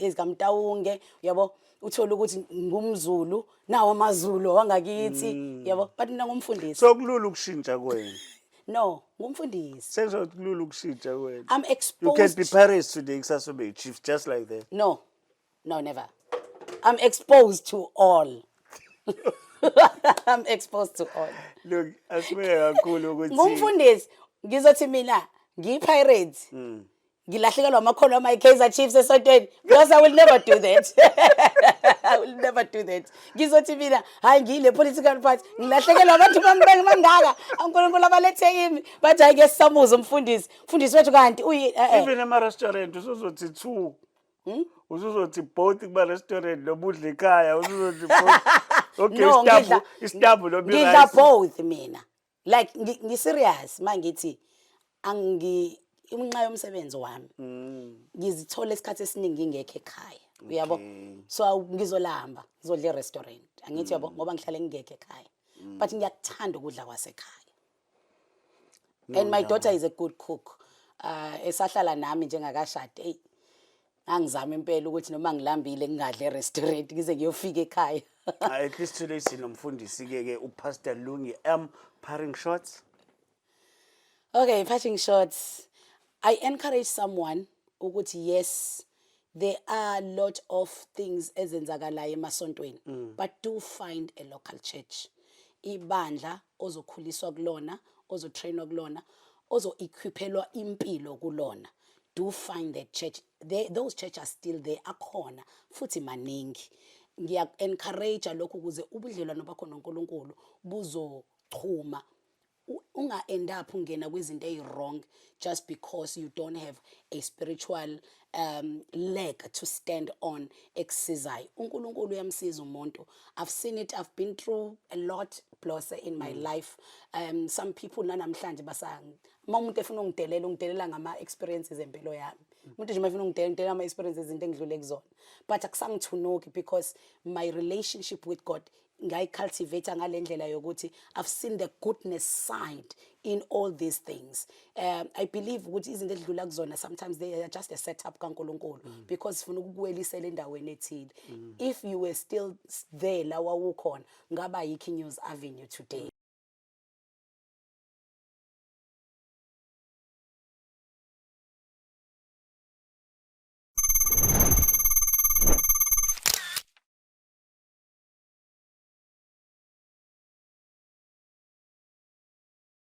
ezikamtawunge, yabo? Uthola ukuthi ngumZulu nawo amaZulu wangakithi, yabo? But mina ngumfundisi. So kulula ukushintsha kwena. No, ngumfundisi. Senzo kulula ukushintsha kwena. I'm exposed. You can be Paris today, kusasa ube chief just like that. No, never. I'm exposed to all. I'm exposed to all. Look, asibeka kakhulu ukuthi ngumfundisi ngizothi mina ngiyiPirates. Ngilahlekelwa amakhono ama Kaizer Chiefs esontweni, because I will never do that. I will never do that. Ngizothi mina hayi ngile political party ngilahlekelwa abantu bangaka uNkulunkulu abalethe kimi bathi hayi ke sisamuza umfundisi wethu kanti even ema restaurant usuzothi two. Usuzothi both kuma restaurant nobudla ekhaya usuzothi both. Okay, istambu lo birayi. Ngidla both mina. Like ngiserious mangithi iminqa yomsebenzi wami ngizithola isikhathi esiningi ngingekho ekhaya, uyabo? So ngizolamba ngizodla e-restaurant, angithi yabo, ngoba ngihlale ngingekho ekhaya, but ngiyakuthanda ukudla kwasekhaya. And my daughter is a good cook. Esahlala nami njengakashade, angizama impela ukuthi noma ngilambile ngingadla e-restaurant ngize ngiyofika ekhaya. At least today sinomfundisi ke uPastor Lungi parting shots. Okay, parting shots. I encourage someone ukuthi yes, there are a lot of things ezenzakalayo emasontweni, but do find a local church. Ibandla ozokhuliswa kulona, ozotrainwa kulona, ozo-equipelwa impilo kulona. Do find that church. Those churches are still there, akhona futhi maningi. Ngiya-encourage lokho ukuze ubudlelwano bakho noNkulunkulu buzochuma. Unga end up ungena kwizinto wrong just because you don't have a spiritual leg to stand on exercise. uNkulunkulu uyamsiza umuntu. I've seen it. I've been through a lot plus in my life. Some people nanamhlanje basanga uma umuntu efuna ungidelela ngama experiences empilo yami. umuntu nje mafuna ungidela ama experiences izinto engidlule kuzona, but akusangithunuki because my relationship with God ngayicultivate ngalendlela yokuthi I've seen the goodness side in all these things. I believe ukuthi izinto edlula kuzona sometimes they are just a setup kaNkulunkulu because sifuna ukukuwelisela endaweni ethile. If you were still there la wawukhona ngaba yikho iNews Avenue today.